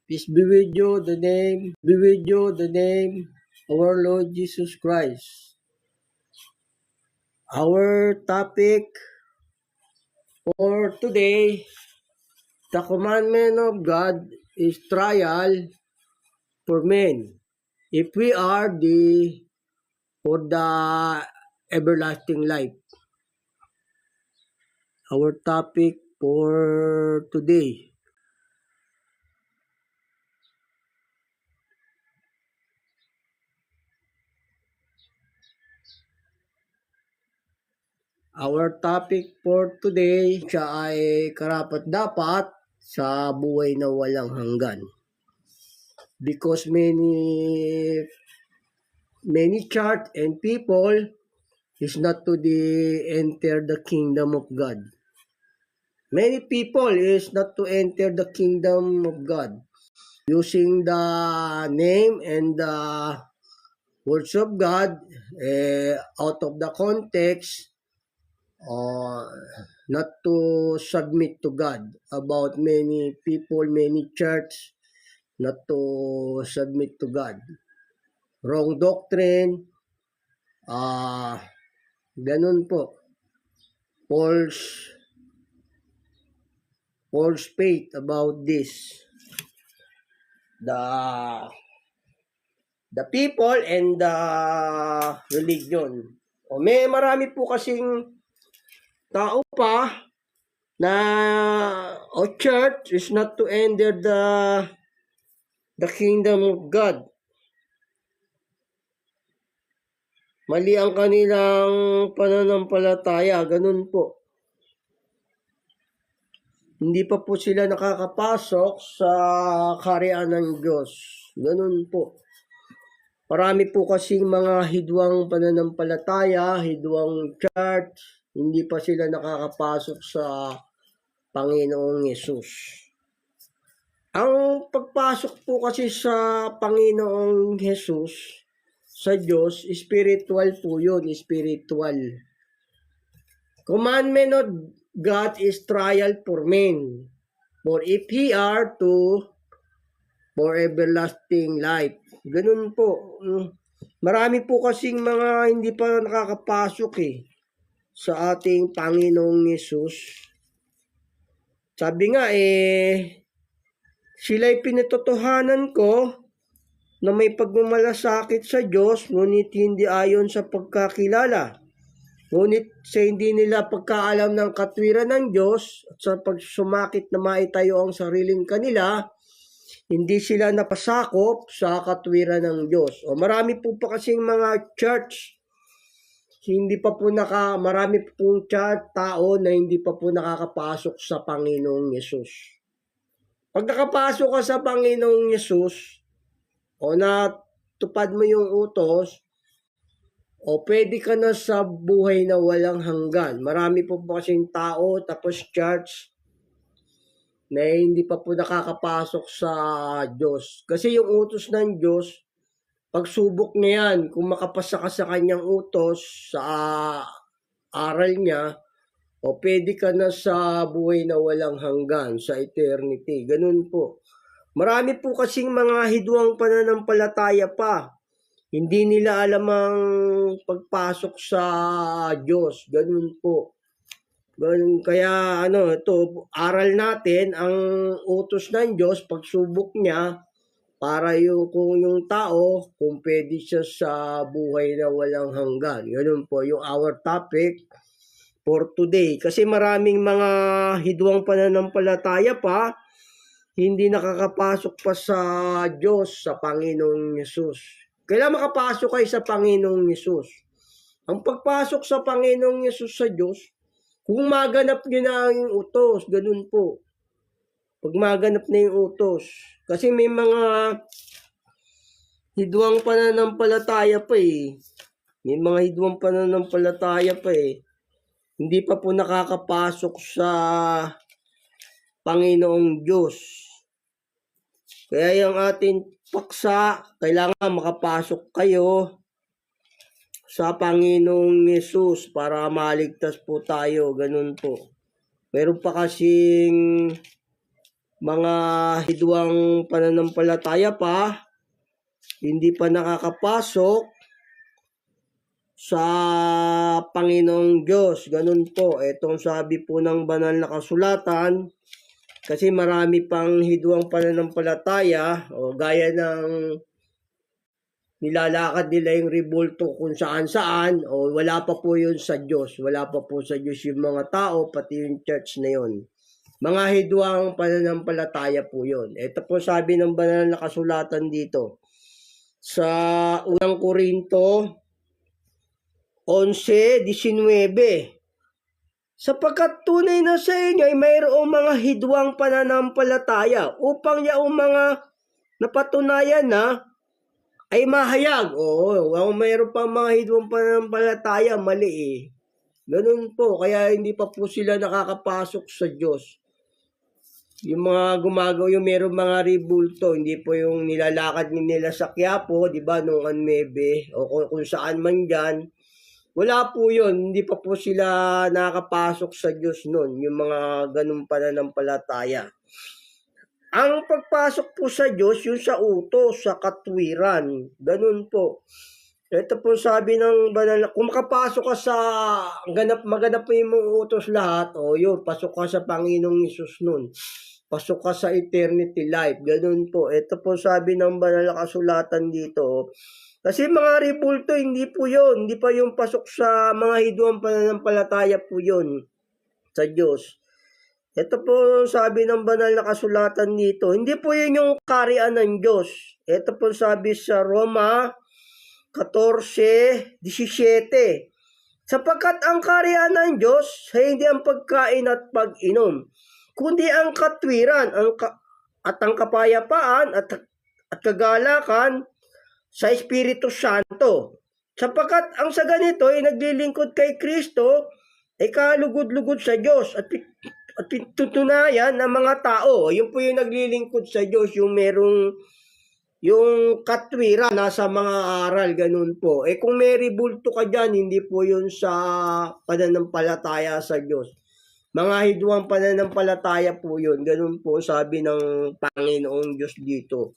Peace be with you, the name of our Lord Jesus Christ. Our topic for today, the commandment of God is trial for men. If we are for the everlasting life. Our topic for today. Our topic for today, siya ay karapat-dapat sa buhay na walang hanggan. Because many church and people is not to enter the kingdom of God. Many people is not to enter the kingdom of God using the name and the words of God out of the context, not to submit to God. About many people, many church not to submit to God. Wrong doctrine, ganun po. False faith about this. The people and the religion. May marami po kasing tao pa na church is not to enter the kingdom of God. Mali ang kanilang pananampalataya, ganun po. Hindi pa po sila nakakapasok sa kaharian ng Diyos. Ganun po. Marami po kasing mga hidwang pananampalataya, hidwang church, hindi pa sila nakakapasok sa Panginoong Yesus. Ang pagpasok po kasi sa Panginoong Yesus, sa Diyos, spiritual po yun, spiritual. Commandment of God is trial for men, for if he are for everlasting life. Ganun po. Marami po kasing mga hindi pa nakakapasok sa ating Panginoong Yesus. Sabi nga sila'y pinatotohanan ko na may pagmamalasakit sa Diyos, ngunit hindi ayon sa pagkakilala. Ngunit sa hindi nila pagkaalam ng katwiran ng Diyos at sa pagsumakit na maitayo ang sariling kanila, hindi sila napasakop sa katwiran ng Diyos. Marami po pa kasing mga church, marami pong church, tao na hindi pa po nakakapasok sa Panginoong Yesus. Pag nakapasok ka sa Panginoong Yesus, natupad mo yung utos, pwede ka na sa buhay na walang hanggan. Marami po kasing tao, tapos church, na hindi pa po nakakapasok sa Diyos. Kasi yung utos ng Diyos, pagsubok na yan, kung makapasa ka sa kanyang utos, sa aral niya, pwede ka na sa buhay na walang hanggan, sa eternity. Ganun po. Marami po kasing mga hidwang pananampalataya pa. Hindi nila alam ang pagpasok sa Diyos. Ganun po. Ganun, kaya ito, aral natin ang utos ng Diyos, pagsubok niya, para kung yung tao, kung pwede siya sa buhay na walang hanggan. Ganun po yung our topic for today. Kasi maraming mga hidwang pananampalataya pa, hindi nakakapasok pa sa Diyos, sa Panginoong Yesus. Kailan makapasok kayo sa Panginoong Yesus? Ang pagpasok sa Panginoong Yesus sa Diyos, kung maganap nyo na yung utos, ganun po. Pag maganap na yung utos. Kasi may mga hidwang pananampalataya pa May mga hidwang pananampalataya pa Hindi pa po nakakapasok sa Panginoong Diyos. Kaya yung ating paksa, kailangan makapasok kayo sa Panginoong Yesus para maligtas po tayo. Ganun po. Meron pa kasing mga hidwang pananampalataya pa, hindi pa nakakapasok sa Panginoong Diyos. Ganun po, itong sabi po ng banal na kasulatan, kasi marami pang hidwang pananampalataya, o gaya ng nilalakad nila yung rebulto kung saan-saan, o wala pa po yun sa Diyos. Wala pa po sa Diyos yung mga tao, pati yung church na yun. Mga hidwang pananampalataya po yun. Ito po sabi ng banal na kasulatan dito. Sa unang Korinto 11:19, sapagkat tunay na sa inyo ay mayroong mga hidwang pananampalataya upang yaong mga napatunayan na ay mahayag. Oo, mayroon pang mga hidwang pananampalataya, mali eh. Ganun po, kaya hindi pa po sila nakakapasok sa Diyos. Yung mga gumagawa, yung meron mga rebulto, hindi po yung nilalakad nila sa Quiapo, di ba, nung Anmebe, o kung saan man dyan. Wala po yun, hindi pa po sila nakakapasok sa Diyos nun, yung mga ganun pananampalataya. Ang pagpasok po sa Diyos, yung sa utos, sa katwiran, ganun po. Ito po sabi ng banal, kung makapasok ka sa maganap po yung mga utos lahat, o yun, pasok ka sa Panginoong Hesus nun. Pasok ka sa eternity life. Ganun po. Ito po sabi ng banal na kasulatan dito. Kasi mga rebulto, hindi po yun. Hindi pa yung pasok sa mga hidwang pananampalataya po yun sa Diyos. Ito po sabi ng banal na kasulatan dito. Hindi po yun yung kaharian ng Diyos. Ito po sabi sa Roma 14:17. Sapagkat ang kaharian ng Diyos ay hindi ang pagkain at pag-inom, kundi ang katwiran at ang kapayapaan at kagalakan sa Espiritu Santo. Sapagkat ang sa ganito ay naglilingkod kay Kristo ay kalugod-lugod sa Diyos at tutunayan ng mga tao. Yun po yung naglilingkod sa Diyos, yung merong yung katwiran nasa mga aral, ganun po. Kung may rebulto ka dyan, hindi po yun sa pananampalataya sa Diyos. Mga hidwang pananampalataya po yun. Ganun po sabi ng Panginoong Diyos dito.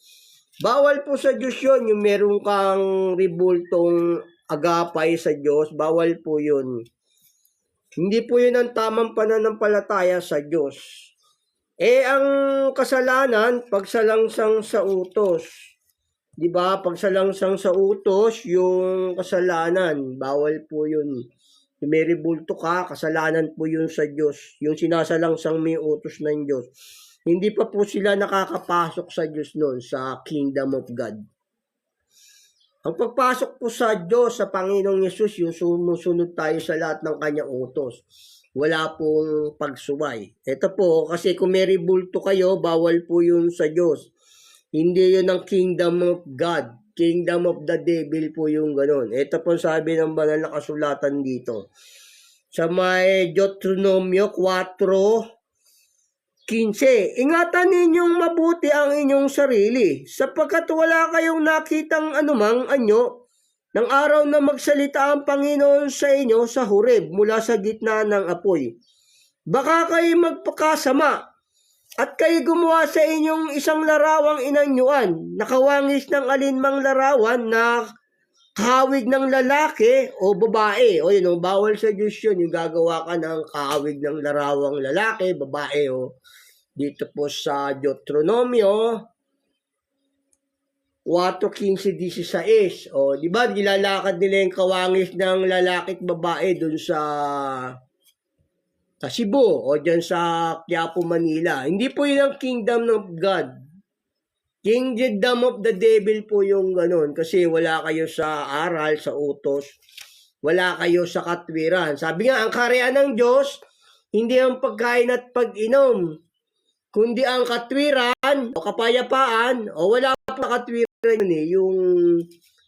Bawal po sa Diyos yun, yung meron kang rebultong agapay sa Diyos. Bawal po yun. Hindi po yun ang tamang pananampalataya sa Diyos. Ang kasalanan, pagsalangsang sa utos. Diba? Pagsalangsang sa utos, yung kasalanan. Bawal po yun. May rebulto ka, kasalanan po yun sa Diyos. Yung sinasalangsang may utos ng Diyos. Hindi pa po sila nakakapasok sa Diyos noon, sa kingdom of God. Ang pagpasok po sa Diyos, sa Panginoong Yesus, yung sumusunod tayo sa lahat ng kanyang utos. Wala pong pagsuway. Ito po, kasi kung may rebulto kayo, bawal po yun sa Diyos. Hindi yun ang kingdom of God. Kingdom of the devil po yung ganun. Ito po sabi ng banal na kasulatan dito. Sa may Deuteronomio 4:15, ingatan ninyong mabuti ang inyong sarili, sapagkat wala kayong nakitang anumang anyo ng araw na magsalita ang Panginoon sa inyo sa Horeb mula sa gitna ng apoy. Baka kayo magpakasama at kayo gumawa sa inyong isang larawang inanyuan, nakawangis ng alinmang larawan na kahawig ng lalaki o babae. O yun, bawal sa Diyos yun, yung gagawa ka ng kahawig ng larawang lalaki, babae. Dito po sa Deuteronomio 4:15-16. Di ba, nilalakad nila yung kawangis ng lalaki at babae dun sa Cebu o dyan sa Quiapo, Manila. Hindi po yun ang kingdom of God. Kingdom of the devil po yung ganun. Kasi wala kayo sa aral, sa utos. Wala kayo sa katwiran. Sabi nga, ang kaharian ng Diyos, hindi ang pagkain at pag-inom, kundi ang katwiran o kapayapaan, o wala pa katwiran yun yung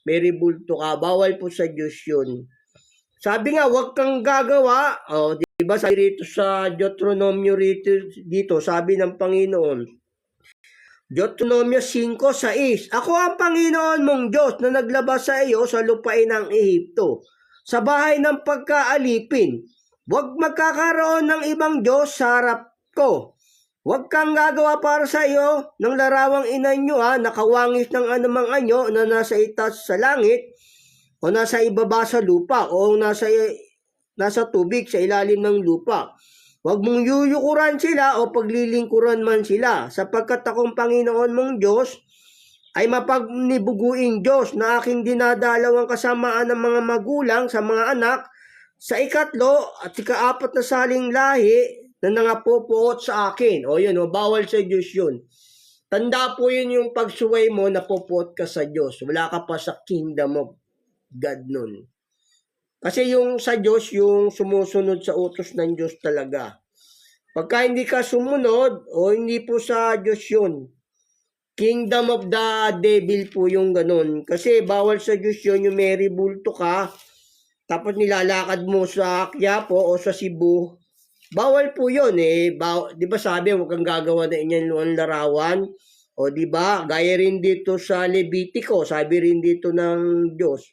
may rebulto ka. Bawal po sa Diyos yun. Sabi nga, huwag kang gagawa. Diba sabi rito sa Deuteronomio dito, sabi ng Panginoon, Deuteronomio 5:6, ako ang Panginoon mong Diyos na naglabas sa iyo sa lupain ng Ehipto, sa bahay ng pagkaalipin. Huwag magkakaroon ng ibang Diyos sa harap ko. Huwag kang gagawa para sa iyo ng larawang inanyo nakawangis ng anumang anyo na nasa itaas sa langit o nasa ibaba sa lupa o nasa tubig sa ilalim ng lupa. Huwag mong yuyukuran sila o paglilingkuran man sila, sapagkat akong Panginoon mong Diyos ay mapagnibuguing Diyos na aking dinadalawang kasamaan ng mga magulang sa mga anak sa ikatlo at ikaapat na saling lahi na nangapopoot sa akin. O yun, bawal sa Diyos yun. Tanda po yun yung pagsuway mo na popoot ka sa Diyos. Wala ka pa sa kingdom of God nun. Kasi yung sa Diyos, yung sumusunod sa utos ng Diyos talaga. Pagka hindi ka sumunod, o hindi po sa Diyos yun. Kingdom of the devil po yung ganun. Kasi bawal sa Diyos yun, yung may bulto ka, tapos nilalakad mo sa Quiapo o sa Cebu. Bawal po yun di ba sabi, huwag kang gagawa na inyong larawan. O di ba, gaya rin dito sa Levitico, sabi rin dito ng Diyos.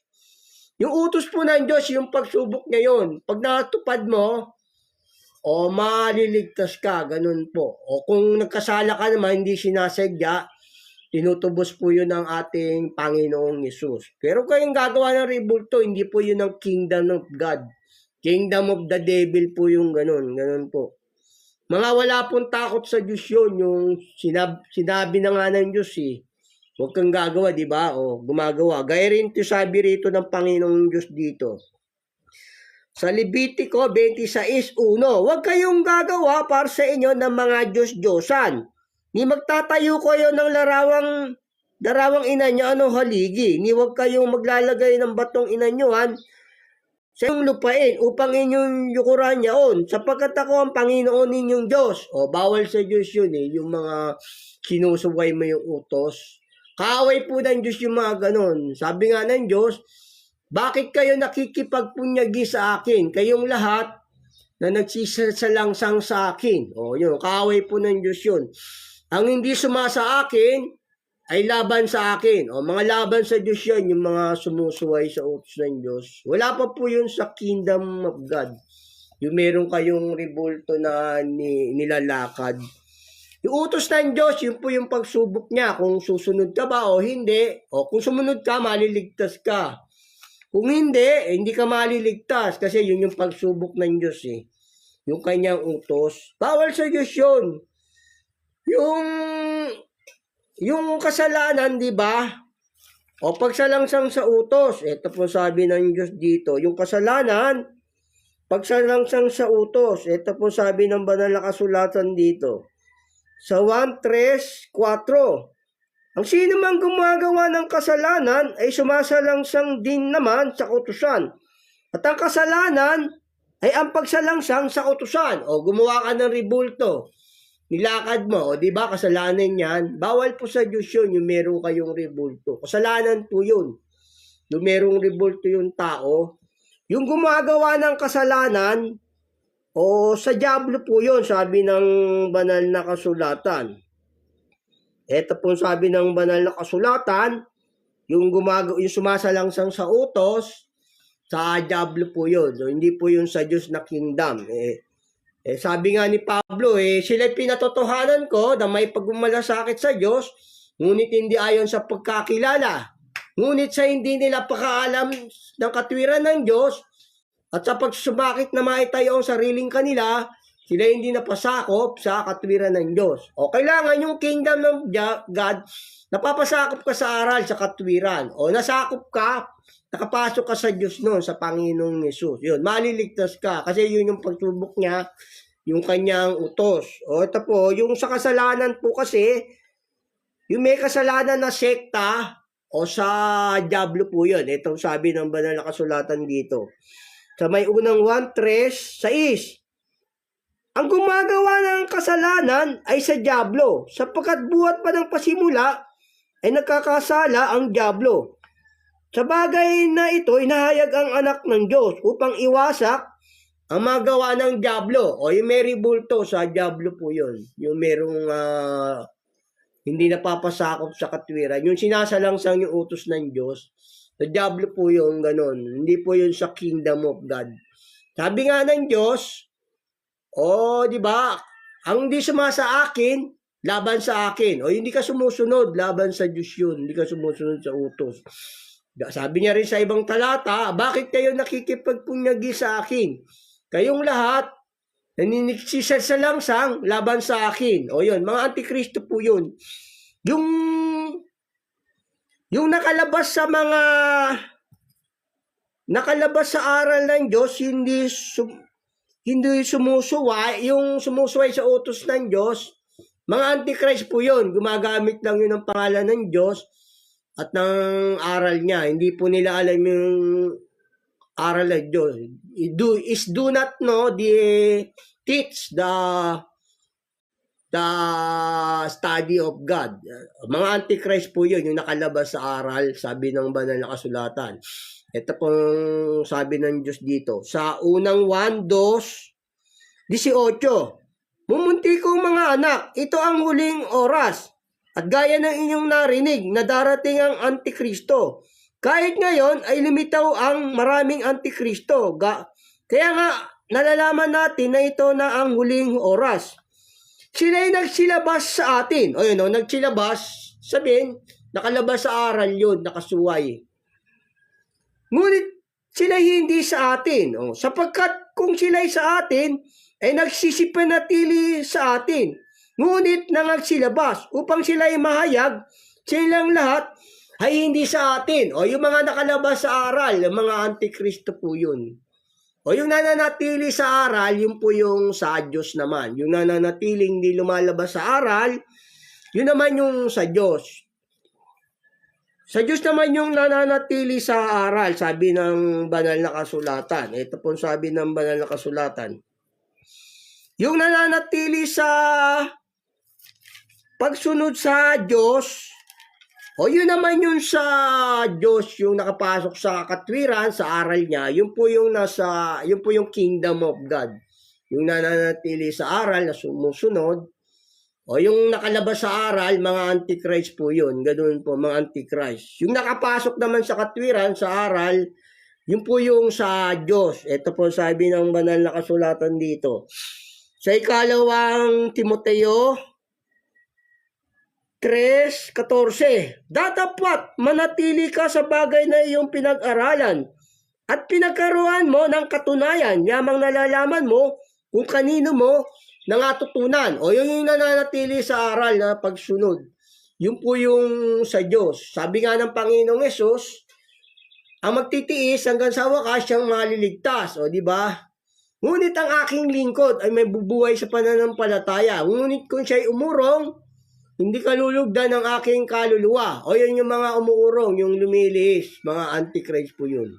Yung utos po ng Diyos, yung pagsubok niya yun. Pag natupad mo, maliligtas ka, ganun po. O kung nagkasala ka naman, hindi sinasadya, tinutubos po yun ng ating Panginoong Yesus. Pero kung gagawa ng ribulto, hindi po yun ang kingdom of God. Kingdom of the devil po yung ganun. Ganun po. Mga wala pong takot sa Diyos yun. Yung sinabi na nga ng Diyos huwag kang gagawa, di ba? O gumagawa. Gaya rin ito sabi rito ng Panginoong Diyos dito. Sa Levitico 26:1, huwag kayong gagawa para sa inyo ng mga Diyos-Diyosan. Ni magtatayo kayo ng larawang inanyo, haligi. Ni huwag kayong maglalagay ng batong inanyuhan sa iyong lupain upang inyong yukuran yaon, sapagkat ako ang Panginoon ninyong Diyos. Bawal sa Diyos yun yung mga sinusuway mo yung utos. Kaaway po ng Diyos yung mga ganon. Sabi nga ng Diyos, bakit kayo nakikipagpunyagi sa akin? Kayong lahat na nagsisalangsang sa akin. Yun, kaaway po ng Diyos yun. Ang hindi sumasa akin ay laban sa akin. Mga laban sa Diyos yan, yung mga sumusuway sa utos ng Diyos. Wala pa po yun sa kingdom of God. Yung meron kayong ribulto na nilalakad. Yung utos ng Diyos, yun po yung pagsubok niya. Kung susunod ka ba o hindi. Kung sumunod ka, maliligtas ka. Kung hindi ka maliligtas. Kasi yun yung pagsubok ng Diyos Yung kanyang utos. Bawal sa Diyos yun. Yung kasalanan, di ba? Pagsalangsang sa utos. Ito po sabi ng Diyos dito. Yung kasalanan, pagsalangsang sa utos. Ito po sabi ng banal na kasulatan dito. Sa 1:3-4, ang sino mang gumagawa ng kasalanan ay sumasalangsang din naman sa utusan. At ang kasalanan ay ang pagsalangsang sa utusan. Gumawa ka ng ribulto. Nilakad mo, di ba, kasalanan yan. Bawal po sa Diyos yun, yung meron kayong ribulto. Kasalanan po yun. Yung merong ribulto yung tao. Yung gumagawa ng kasalanan, sa diablo po yun, sabi ng banal na kasulatan. Ito po sabi ng banal na kasulatan, yung sumasalangsang sa utos, sa diablo po yun. So, hindi po yun sa Diyos na kingdom. Sabi nga ni Pablo, sila'y pinatotohanan ko na may pagmalasakit sa Diyos, ngunit hindi ayon sa pagkakilala. Ngunit sa hindi nila pakaalam ng katwiran ng Diyos, at sa pagsumakit na maitayo ang sariling kanila, sila hindi napasakop sa katwiran ng Diyos. Kailangan yung kingdom ng God, napapasakop ka sa aral sa katwiran. Nasakop ka, nakapasok ka sa Diyos noon, sa Panginoong Yesus. Yun, maliligtas ka. Kasi yun yung pagsubok niya, yung kanyang utos. Ito po, yung sa kasalanan po kasi, yung may kasalanan na sekta, sa diablo po yun. Itong sabi ng banal na kasulatan dito. Sa may unang 1:3-6, ang gumagawa ng kasalanan ay sa diablo, sapagkat buhat pa ng pasimula ay nagkakasala ang diablo. Sa bagay na ito, inahayag ang anak ng Diyos upang iwasak ang magawa ng diablo. Yung may ribulto sa diablo po yun. Yung merong hindi napapasakop sa katwiran. Yung sinasalangsang yung utos ng Diyos. Sa diablo po yung ganun. Hindi po yun sa kingdom of God. Sabi nga ng Diyos, di ba? Ang hindi sumasa akin, laban sa akin. O hindi ka sumusunod, laban sa Diyos yun. Hindi ka sumusunod sa utos. Sabi niya rin sa ibang talata, bakit kayo nakikipagpunyagi sa akin? Kayong lahat, naniniksisal sa langsang, laban sa akin. O yun, mga antikristo po yun. Yung nakalabas sa aral ng Diyos, hindi sumusuway, yung sumusuway sa utos ng Diyos, mga antichrist po yun. Gumagamit lang yun ng pangalan ng Diyos at ng aral niya. Hindi po nila alam yung aral ng Diyos. Do not know teach the study of God. Mga antichrist po yun, yung nakalabas sa aral, sabi ng banal na kasulatan. Ito pong sabi ng Diyos dito. Sa unang 1:2:18, mumunti kong mga anak, ito ang huling oras. At gaya ng inyong narinig na darating ang Antikristo. Kahit ngayon ay lumitaw ang maraming Antikristo. Kaya nga nalalaman natin na ito na ang huling oras. Sila'y nagsilabas sa atin. O yun, nagsilabas, sabihin, nakalabas sa aral yun, nakasuway. Ngunit sila'y hindi sa atin. Sapagkat kung sila'y sa atin, ay nagsisipanatili sa atin. Ngunit nangagsilabas upang sila'y mahayag, silang lahat ay hindi sa atin. Yung mga nakalabas sa aral, yung mga antikristo po yun. Yung nananatili sa aral, yun po yung sa Diyos naman. Yung nananatiling hindi lumalabas sa aral, yun naman yung sa Diyos. Sa Diyos naman yung nananatili sa aral, sabi ng banal na kasulatan. Ito po sabi ng banal na kasulatan. Yung nananatili sa pagsunod sa Diyos, yun naman yung sa Diyos, yung nakapasok sa katwiran, sa aral niya, yun po yung kingdom of God. Yung nananatili sa aral na sumusunod, yung nakalabas sa aral, mga antichrist po yun. Ganoon po, mga antichrist. Yung nakapasok naman sa katwiran, sa aral, yun po yung sa Diyos. Ito po sabi ng banal na kasulatan dito. Sa ikalawang Timoteo 3:14, datapat manatili ka sa bagay na iyong pinag-aralan at pinagkaroon mo ng katunayan, yamang nalalaman mo kung kanino mo nangatutunan. Yun yung nananatili sa aral na pagsunod. Yun po yung sa Diyos. Sabi nga ng Panginoong Hesus, ang magtitiis hanggang sa wakas siyang maliligtas. Di ba? Ngunit ang aking lingkod ay may bubuhay sa pananampalataya. Ngunit kung siya'y umurong, hindi kalulugdan ng aking kaluluwa. Yun yung mga umuurong, yung lumilihis. Mga antichrist po yun.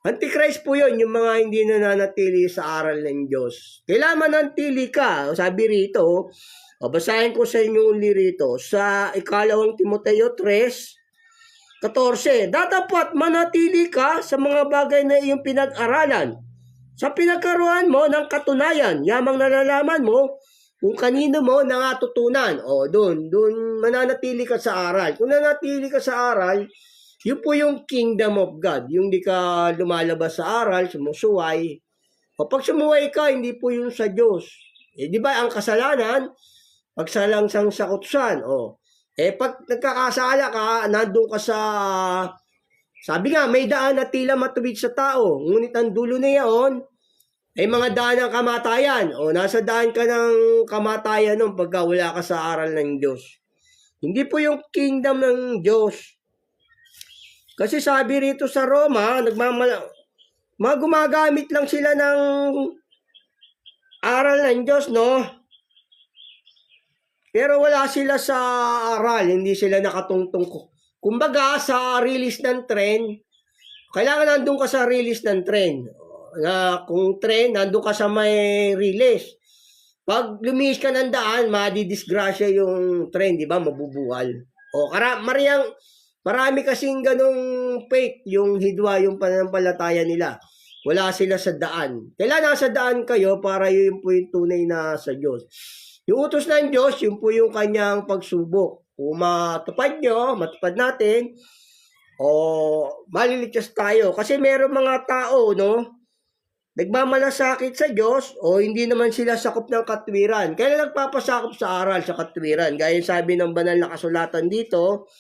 Antichrist po yun, yung mga hindi nananatili sa aral ng Diyos. Kailangan manatili ka. Sabi rito, basahin ko sa inyo uli rito, sa ikalawang Timoteo 3:14, datapat manatili ka sa mga bagay na iyong pinag-aralan. Sa pinagkaroon mo ng katunayan, yamang nalalaman mo kung kanino mo nangatutunan. Doon mananatili ka sa aral. Kung nanatili ka sa aral, yun po yung kingdom of God. Yung di ka lumalabas sa aral, sumusuway. Pag sumuway ka, hindi po yung sa Diyos. Di ba ang kasalanan, pagsalangsang sa kutsan. Pag nagkakasala ka, nandun ka sa, sabi nga, may daan na tila matuwid sa tao. Ngunit ang dulo na yaon, ay mga daan ng kamatayan. Nasa daan ka ng kamatayan nun pagka wala ka sa aral ng Diyos. Hindi po yung kingdom ng Diyos. Kasi sabi rito sa Roma, gumagamit lang sila ng aral ng Diyos, no? Pero wala sila sa aral, hindi sila nakatungtong ko. Kumbaga, sa release ng trend, kailangan nandun ka sa release ng trend. Na kung trend, nandun ka sa may release. Pag lumihis ka ng daan, madidisgrasya yung trend, di ba? Mabubuwal. Marami kasing ganong fake, yung hidwa, yung pananampalataya nila. Wala sila sa daan. Kailangan nasa daan kayo para yun po yung tunay na sa Diyos. Yung utos ng Diyos, yun po yung kanyang pagsubok. Kung matupad natin, maliligtas tayo. Kasi meron mga tao, no? nagmamalasakit sa Diyos o hindi naman sila sakop ng katwiran. Kaya nagpapasakop sa aral sa katwiran. Gaya sabi ng banal na kasulatan dito,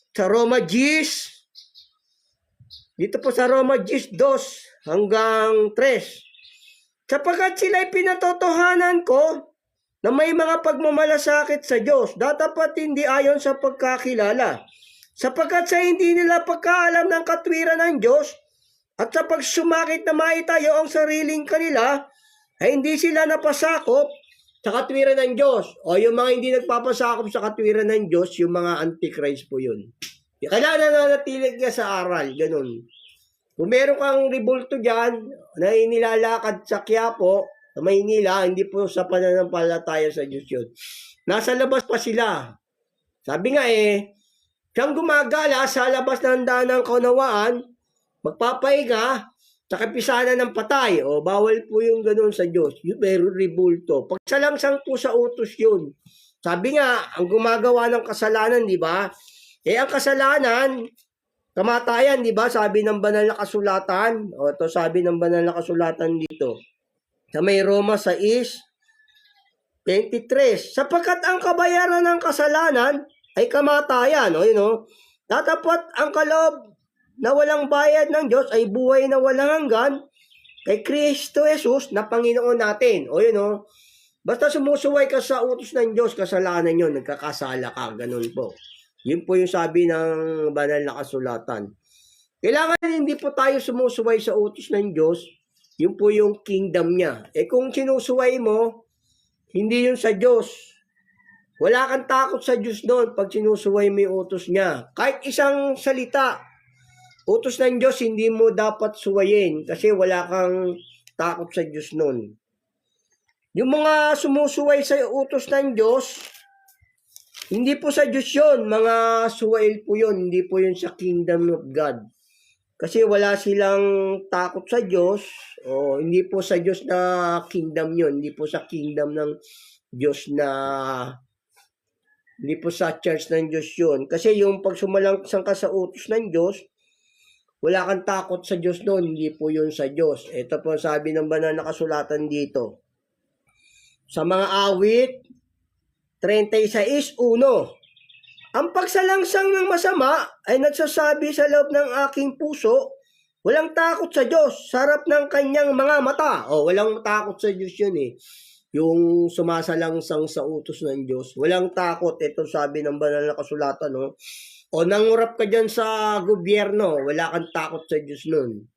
sa Roma 10, dito po sa Roma 10:2 hanggang 3. Sapagkat sila'y pinatotohanan ko na may mga pagmamalasakit sa Diyos, dapat hindi ayon sa pagkakilala. Sapagkat sa hindi nila pagkaalam ng katwiran ng Diyos, at sa pagsumakit na maitayo ang sariling kanila, ay hindi sila napasakop sa katwiran ng Diyos. O yung mga hindi nagpapasakop sa katwiran ng Diyos, yung mga antichrist po yun. Kailangan nananatilig ka sa aral, ganun. Kung meron kang ribulto dyan, na inilalakad sa Quiapo, sa Maynila, hindi po sa pananampalataya sa Diyos yun. Nasa labas pa sila. Sabi nga siyang gumagala sa labas ng daan ng kaunawaan, magpapahinga sa kapisanan ng patay. O, bawal po yung ganun sa Diyos. Yung meron ribulto. Pagsalangsang po sa utos yun. Sabi nga, ang gumagawa ng kasalanan, di ba? Ang kasalanan, kamatayan, di ba? Sabi ng banal na kasulatan. O, ito sabi ng banal na kasulatan dito. Sa may Roma 6:23. Sapagkat ang kabayaran ng kasalanan ay kamatayan. O, tatapat ang kaloob na walang bayad ng Diyos ay buhay na walang hanggan kay Kristo Jesus na Panginoon natin. O basta sumusuway ka sa utos ng Diyos, kasalanan yun, nagkakasala ka, ganun po. Yun po yung sabi ng banal na kasulatan. Kailangan hindi po tayo sumusuway sa utos ng Diyos, yun po yung kingdom niya. Kung sinusuway mo, hindi yun sa Diyos. Wala kang takot sa Diyos doon pag sinusuway mo yung utos niya. Kahit isang salita, utos ng Diyos, hindi mo dapat suwayin kasi wala kang takot sa Diyos nun. Yung mga sumusuway sa utos ng Diyos, hindi po sa Diyos yun, mga suwail po yun, hindi po yun sa kingdom of God. Kasi wala silang takot sa Diyos, o hindi po sa Diyos na kingdom yun, hindi po sa kingdom ng Diyos na, hindi po sa church ng Diyos yun. Kasi yung pag sumalangsang ka sa utos ng Diyos, wala kang takot sa Diyos noon, hindi po yun sa Diyos. Ito po sabi ng banal na kasulatan dito. Sa mga awit, 36:1. Ang pagsalangsang ng masama ay nagsasabi sa loob ng aking puso, walang takot sa Diyos, sa harap ng kanyang mga mata. O, walang takot sa Diyos yun Yung sumasalangsang sa utos ng Diyos. Walang takot. Ito sabi ng banal na kasulatan, O nangurap ka dyan sa gobyerno, wala kang takot sa Diyos nun.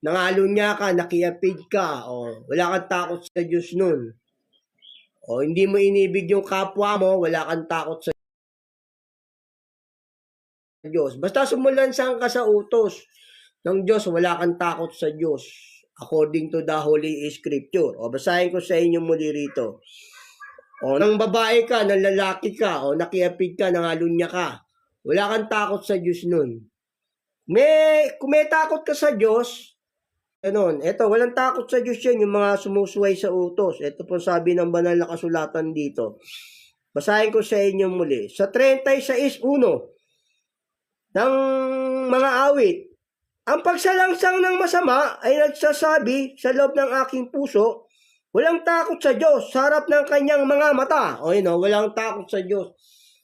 Nangalunya ka, nakiapid ka, wala kang takot sa Diyos nun. Hindi mo inibig yung kapwa mo, wala kang takot sa Diyos. Basta sumulansang ka sa utos ng Diyos, wala kang takot sa Diyos. According to the Holy Scripture. Basahin ko sa inyo muli rito. Nang babae ka, nang lalaki ka, nakiapid ka, nangalunya ka. Wala kang takot sa Diyos nun. Kung may takot ka sa Diyos, eto, walang takot sa Diyos yan, yung mga sumusuway sa utos. Ito po sabi ng banal na kasulatan dito. Basahin ko sa inyo muli. Sa 36:1 ng mga awit, ang pagsalangsang ng masama ay nagsasabi sa loob ng aking puso, walang takot sa Diyos sa harap ng kanyang mga mata. Walang takot sa Diyos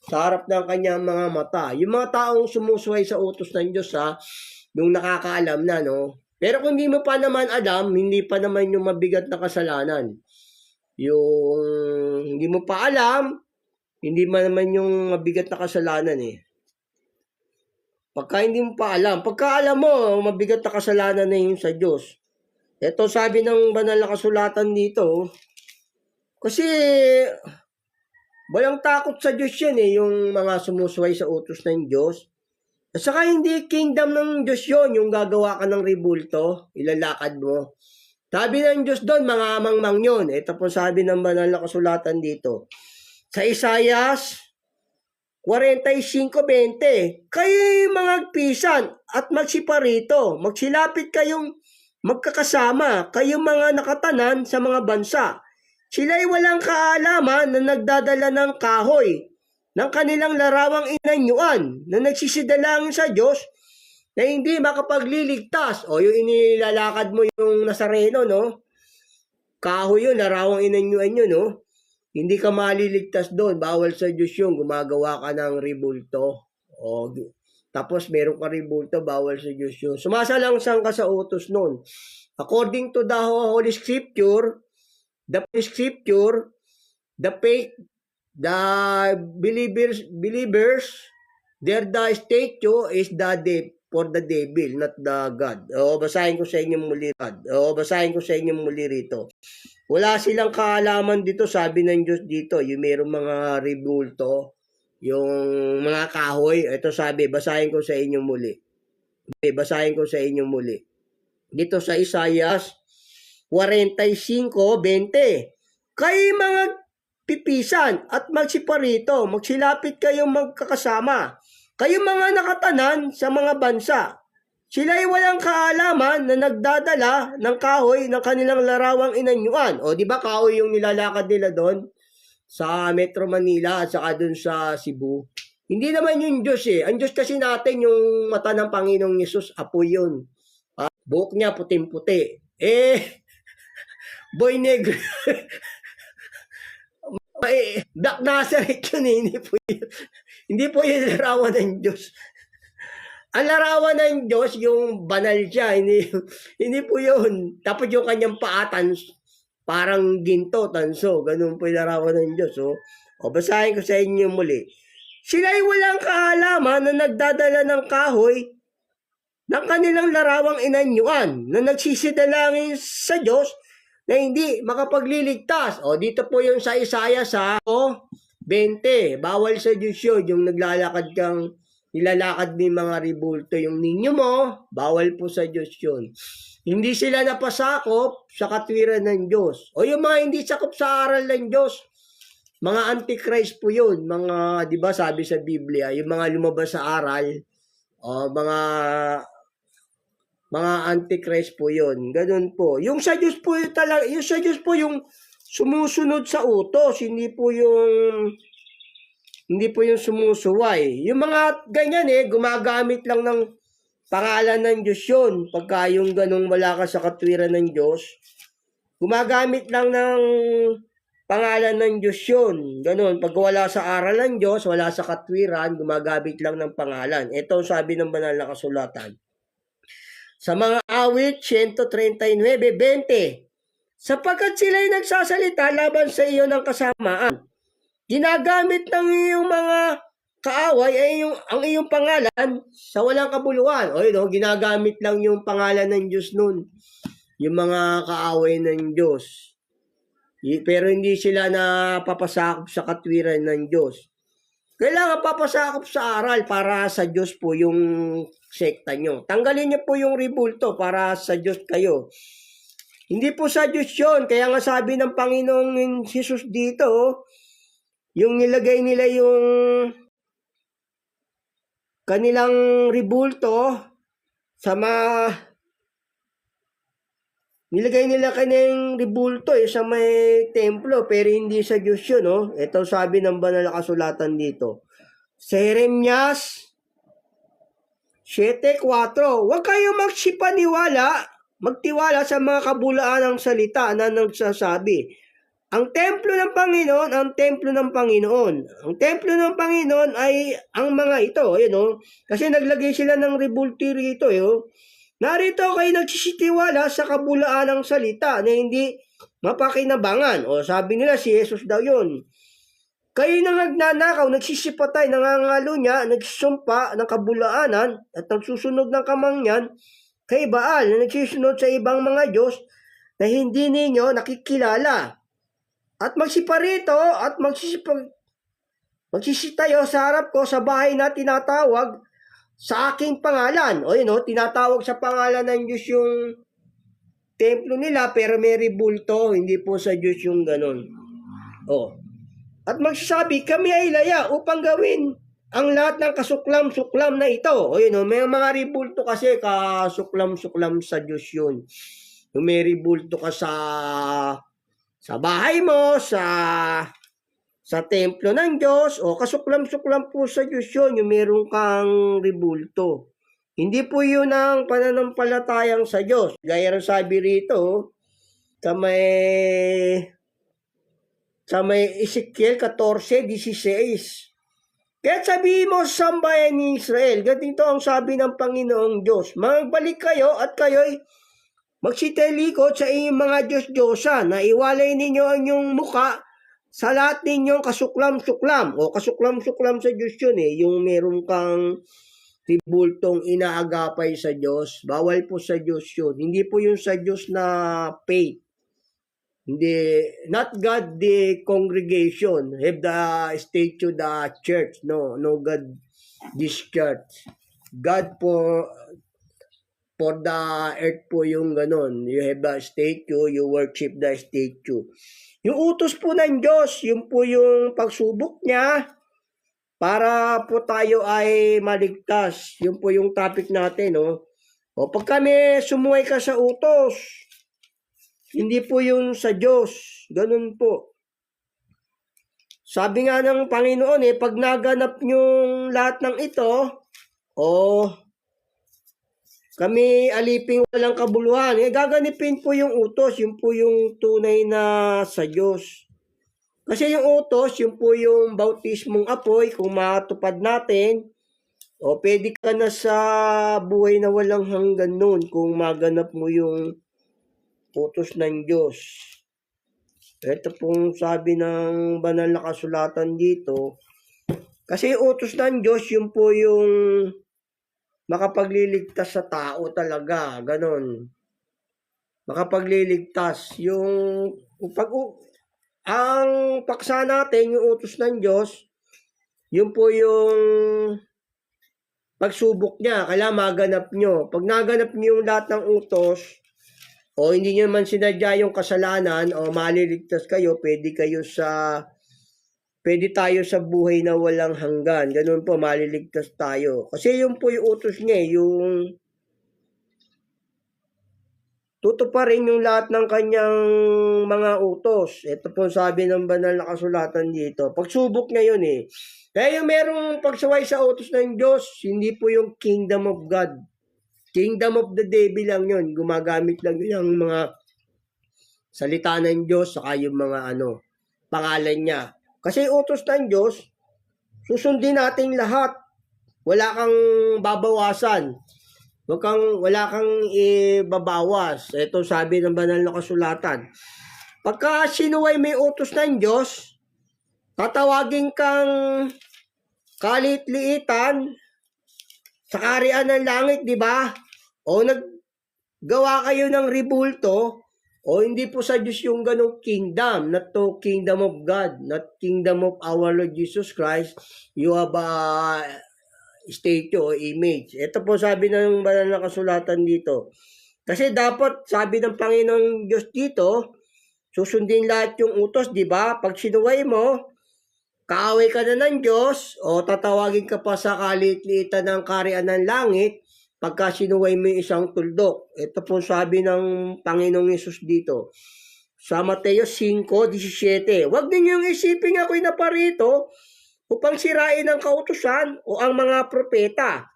sa harap ng kanyang mga mata. Yung mga taong sumusuway sa utos ng Diyos, yung nakakaalam na, Pero kung hindi mo pa naman alam, hindi pa naman yung mabigat na kasalanan. Yung hindi mo pa alam, hindi man naman yung mabigat na kasalanan Pagka hindi mo pa alam, pagka alam mo, mabigat na kasalanan na yun sa Diyos. Ito sabi ng banal na kasulatan dito, kasi walang takot sa Diyos yan yung mga sumusuway sa utos ng Diyos. At saka hindi kingdom ng Diyos yun, yung gagawa ka ng ribulto, ilalakad mo. Sabi ng Diyos doon, mga mangmang yun. Ito po sabi ng banal na kasulatan dito. Sa Isaias 45:20, kayo'y magpisan at magsiparito, magsilapit kayong magkakasama, kayong mga nakatanan sa mga bansa. Sila'y walang kaalaman na nagdadala ng kahoy ng kanilang larawang inanyuan na nagsisidalangin sa Diyos na hindi makapagliligtas. O yung inilalakad mo yung Nazareno, no? Kahoy yun, larawang inanyuan yun, no? Hindi ka maliligtas doon. Bawal sa Diyos yung gumagawa ka ng ribulto. O, tapos meron ka ribulto, bawal sa Diyos yun. Sumasalang-sang ka sa utos noon. According to the Holy Scripture, the faith, the believers, their the statue is for the devil, not the God. Basahin ko sa inyo muli rito. Wala silang kaalaman dito, sabi ng Diyos dito, yung merong mga ribulto, yung mga kahoy. Ito sabi, basahin ko sa inyo muli. Dito sa Isaiah 45:20. Kayo mga pipisan at magsiparito, magsilapit kayong magkakasama. Kayo mga nakatanan sa mga bansa. Sila'y walang kaalaman na nagdadala ng kahoy ng kanilang larawang inanyuan. O, di ba kahoy yung nilalakad nila doon sa Metro Manila at saka doon sa Cebu? Hindi naman yung Diyos eh. Ang Diyos kasi natin, yung mata ng Panginoong Yesus, apoy yun. Buhok niya puting-puti. Boy negro. Dak Nazareth yun eh. Hindi po yun larawan ng Diyos. Ang larawan ng Diyos, yung banal siya, hindi po yun. Tapos yung kanyang paatan, parang ginto, tanso. Ganun po yung larawan ng Diyos. Basahin ko sa inyo muli. Sila'y walang kaalaman na nagdadala ng kahoy ng kanilang larawang inanyuan na nagsisidalangin sa Diyos na hindi makapagliligtas. Dito po yung sa Isaiah 20. Bawal sa Diyos yun, yung naglalakad kang nilalakad ng mga ribulto, yung ninyo mo, bawal po sa Diyos yun. Hindi sila napasakop sa katwiran ng Diyos. Yung mga hindi sakop sa aral ng Diyos, mga antichrist po yun. Mga, di ba sabi sa Biblia, yung mga lumabas sa aral, mga antichrist po yun. Ganun po. Yung sa Diyos po yung talaga, yung sa Diyos po yung sumusunod sa utos, hindi po yung sumusuway. Yung mga ganyan gumagamit lang ng pangalan ng Diyos yun. Pagka yung ganung wala ka sa katwiran ng Diyos, gumagamit lang ng pangalan ng Diyos yun. Ganun. Pag wala sa aral ng Diyos, wala sa katwiran, gumagamit lang ng pangalan. Ito sabi ng banal na kasulatan. Sa mga awit 139:20, sapagkat sila'y nagsasalita laban sa iyo ng kasamaan, ginagamit ng iyong mga kaaway ay ang iyong pangalan sa walang kabuluhan. Ginagamit lang yung pangalan ng Diyos nun. Yung mga kaaway ng Diyos. Pero hindi sila napapasakop sa katwiran ng Diyos. Kailangan papasakop sa aral para sa Diyos po yung sekta nyo. Tanggalin niyo po yung ribulto para sa Diyos kayo. Hindi po sa Diyos yun. Kaya nga sabi ng Panginoong Jesus dito, yung nilagay nila yung kanilang ribulto sa nilagay nila kanilang ribulto sa may templo, pero hindi sa Diyos yun. Ito sabi ng banal na kasulatan dito. Sa Jeremias 7:4, huwag kayong magtiwala sa mga kabulaan ng salita na nagsasabi, ang templo ng Panginoon, ang templo ng Panginoon. Ang templo ng Panginoon ay ang mga ito. Kasi naglagay sila ng ribulto rito. Narito kayo nagsisitiwala sa kabulaan ng salita na hindi mapakinabangan. Sabi nila si Jesus daw yun. Kayo na nagnanakaw, nagsisipatay, nangangalo niya, nagsisumpa ng kabulaanan at nagsusunod ng kamangyan kay Baal na nagsisunod sa ibang mga Diyos na hindi ninyo nakikilala. At magsiparito at magsisitayo sa harap ko sa bahay na tinatawag sa aking pangalan. Tinatawag sa pangalan ng Diyos yung templo nila, pero may ribulto, hindi po sa Diyos yung ganun. At magsasabi, kami ay laya upang gawin ang lahat ng kasuklam-suklam na ito. May mga ribulto kasi kasuklam-suklam sa Diyos yun. Yung may ribulto ka sa bahay mo, sa templo ng Diyos, kasuklam-suklam po sa Diyos yun, yung meron kang ribulto. Hindi po yun ang pananampalatayang sa Diyos. Gaya ng sabi rito, sa may Ezekiel 14:16. Kaya sabihin mo sa sambayan ni Israel, ganito ang sabi ng Panginoong Diyos, magbalik kayo at kayo'y magsitalikod sa inyong mga Diyos-Diyosan na iwalay ninyo ang inyong muka sa lahat ninyong kasuklam-suklam. O kasuklam-suklam sa Diyos yun yung meron kang tribultong inaagapay sa Diyos. Bawal po sa Diyos yun. Hindi po yun sa Diyos na faith. Hindi, not God the congregation, have the statue the church. No God this church. God for the earth po yung ganon. You have the statue, you worship the statue. Yung utos po ng Diyos, yun po yung pagsubok niya para po tayo ay maligtas. Yun po yung topic natin, no? O pag kami sumuway ka sa utos, hindi po yun sa Diyos. Ganun po. Sabi nga ng Panginoon pag naganap yung lahat ng ito, kami aliping walang kabuluhan, gaganipin po yung utos. Yun po yung tunay na sa Diyos. Kasi yung utos, yun po yung bautismong apoy, kung matupad natin, pwede ka na sa buhay na walang hanggan nun kung maganap mo yung utos ng Diyos. Ito pong sabi ng banal na kasulatan dito. Kasi yung utos ng Diyos, yun po yung makapagliligtas sa tao talaga. Ganon. Makapagliligtas. Ang paksa natin, yung utos ng Diyos, yun po yung pagsubok niya. Kailangan maganap nyo. Pag naganap nyo yung lahat ng utos, hindi nyo man sinadya yung kasalanan o maliligtas kayo, pwede tayo sa buhay na walang hanggan. Ganun po, maliligtas tayo. Kasi yun po yung utos niya, yung tutuparin yung lahat ng kanyang mga utos. Ito po sabi ng banal na kasulatan dito. Pagsubok niya yun Kaya yung merong pagsaway sa utos ng Diyos, hindi po yung kingdom of God. Kingdom of the devil lang yun. Gumagamit lang yung mga salita ng Diyos saka yung mga pangalan niya. Kasi utos ng Diyos, susundin natin lahat. Wala kang babawasan. Wala kang ibabawas. Ito sabi ng banal na kasulatan. Pagka sinuway may utos ng Diyos, tatawagin kang kalit-liitan sa kaharian ng langit, di ba? O naggawa kayo ng ribulto, hindi po sa Diyos yung ganong kingdom, not to kingdom of God, not kingdom of our Lord Jesus Christ. You have a statue o image. Ito po sabi ng banal na kasulatan dito. Kasi dapat, sabi ng Panginoong Diyos dito, susundin lahat yung utos, di ba? Pag sinuway mo, kaaway ka na ng Diyos o tatawagin ka pa sa kalit-liitan ng kaharian ng langit pagka sinuway mo yung isang tuldok. Ito po sabi ng Panginoong Yesus dito. Sa Mateo 5:17. Huwag ninyong isipin ako'y naparito upang sirain ang kautusan o ang mga propeta.